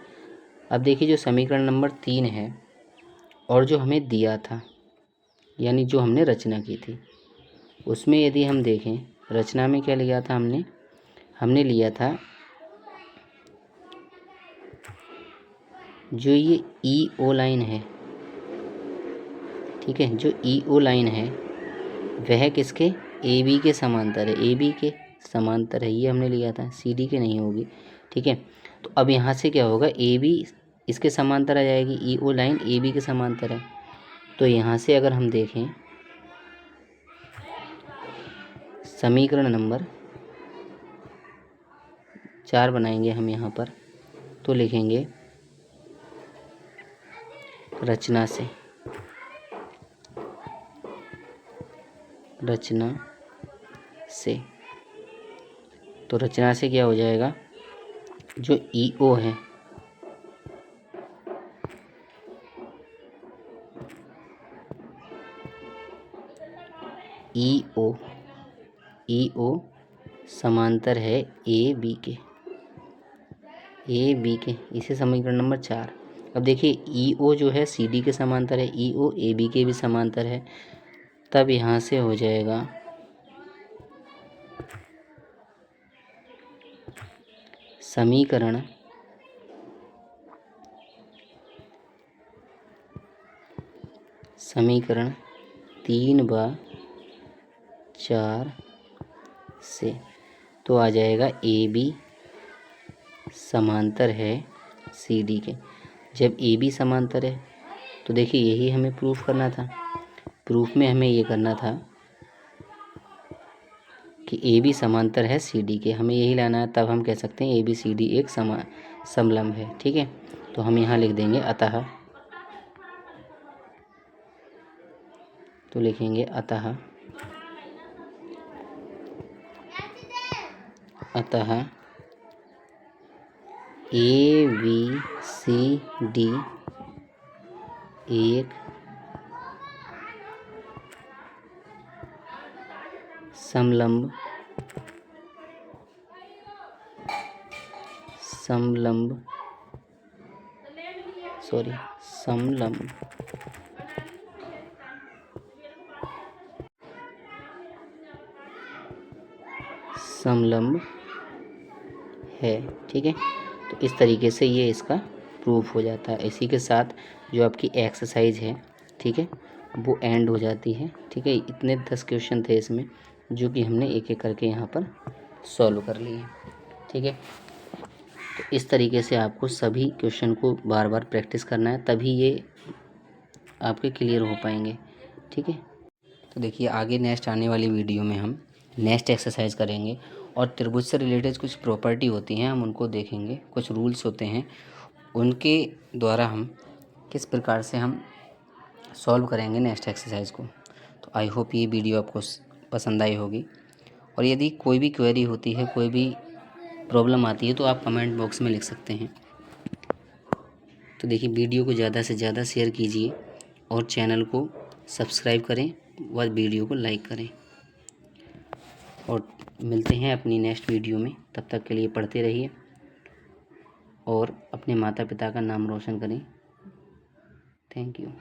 अब देखिए जो समीकरण नंबर 3 है और जो हमें दिया था, यानी जो हमने रचना की थी, उसमें यदि हम देखें, रचना में क्या लिया था हमने लिया था जो ये EO लाइन है। ठीक है, जो EO लाइन है वह किसके, AB के समांतर है, AB के समांतर है, ये हमने लिया था, CD के नहीं होगी। ठीक है, तो अब यहाँ से क्या होगा, AB इसके समांतर आ जाएगी, EO लाइन AB के समांतर है। तो यहाँ से अगर हम देखें समीकरण नंबर 4 बनाएंगे हम यहाँ पर, तो लिखेंगे रचना से। तो रचना से क्या हो जाएगा, जो EO है, EO समांतर है AB के, इसे समीकरण नंबर 4। अब देखिए EO जो है CD के समांतर है, EO AB के भी समांतर है, तब यहाँ से हो जाएगा समीकरण समीकरण 3/4 से। तो आ जाएगा AB समांतर है CD के। जब AB समांतर है तो देखिए यही हमें प्रूफ करना था। प्रूफ में हमें ये करना था कि AB समांतर है CD के, हमें यही लाना है, तब हम कह सकते हैं ABCD एक समलंब है। ठीक है, तो हम यहाँ लिख देंगे अतः, तो लिखेंगे अतः ABCD एक समलंब है। ठीक है, तो इस तरीके से ये इसका प्रूफ हो जाता है। इसी के साथ जो आपकी एक्सरसाइज है, ठीक है, वो एंड हो जाती है। ठीक है, इतने 10 क्वेश्चन थे इसमें, जो कि हमने एक एक करके यहाँ पर सॉल्व कर लिए। ठीक है, तो इस तरीके से आपको सभी क्वेश्चन को बार बार प्रैक्टिस करना है, तभी ये आपके क्लियर हो पाएंगे। ठीक है, तो देखिए आगे नेक्स्ट आने वाली वीडियो में हम नेक्स्ट एक्सरसाइज करेंगे और त्रिभुज से रिलेटेड कुछ प्रॉपर्टी होती हैं, हम उनको देखेंगे। कुछ रूल्स होते हैं, उनके द्वारा हम किस प्रकार से हम सॉल्व करेंगे नेक्स्ट एक्सरसाइज को। तो आई होप ये वीडियो आपको पसंद आई होगी, और यदि कोई भी क्वेरी होती है, कोई भी प्रॉब्लम आती है, तो आप कमेंट बॉक्स में लिख सकते हैं। तो देखिए वीडियो को ज़्यादा से ज़्यादा शेयर कीजिए और चैनल को सब्सक्राइब करें व वीडियो को लाइक करें, और मिलते हैं अपनी नेक्स्ट वीडियो में। तब तक के लिए पढ़ते रहिए और अपने माता पिता का नाम रोशन करें। Thank you.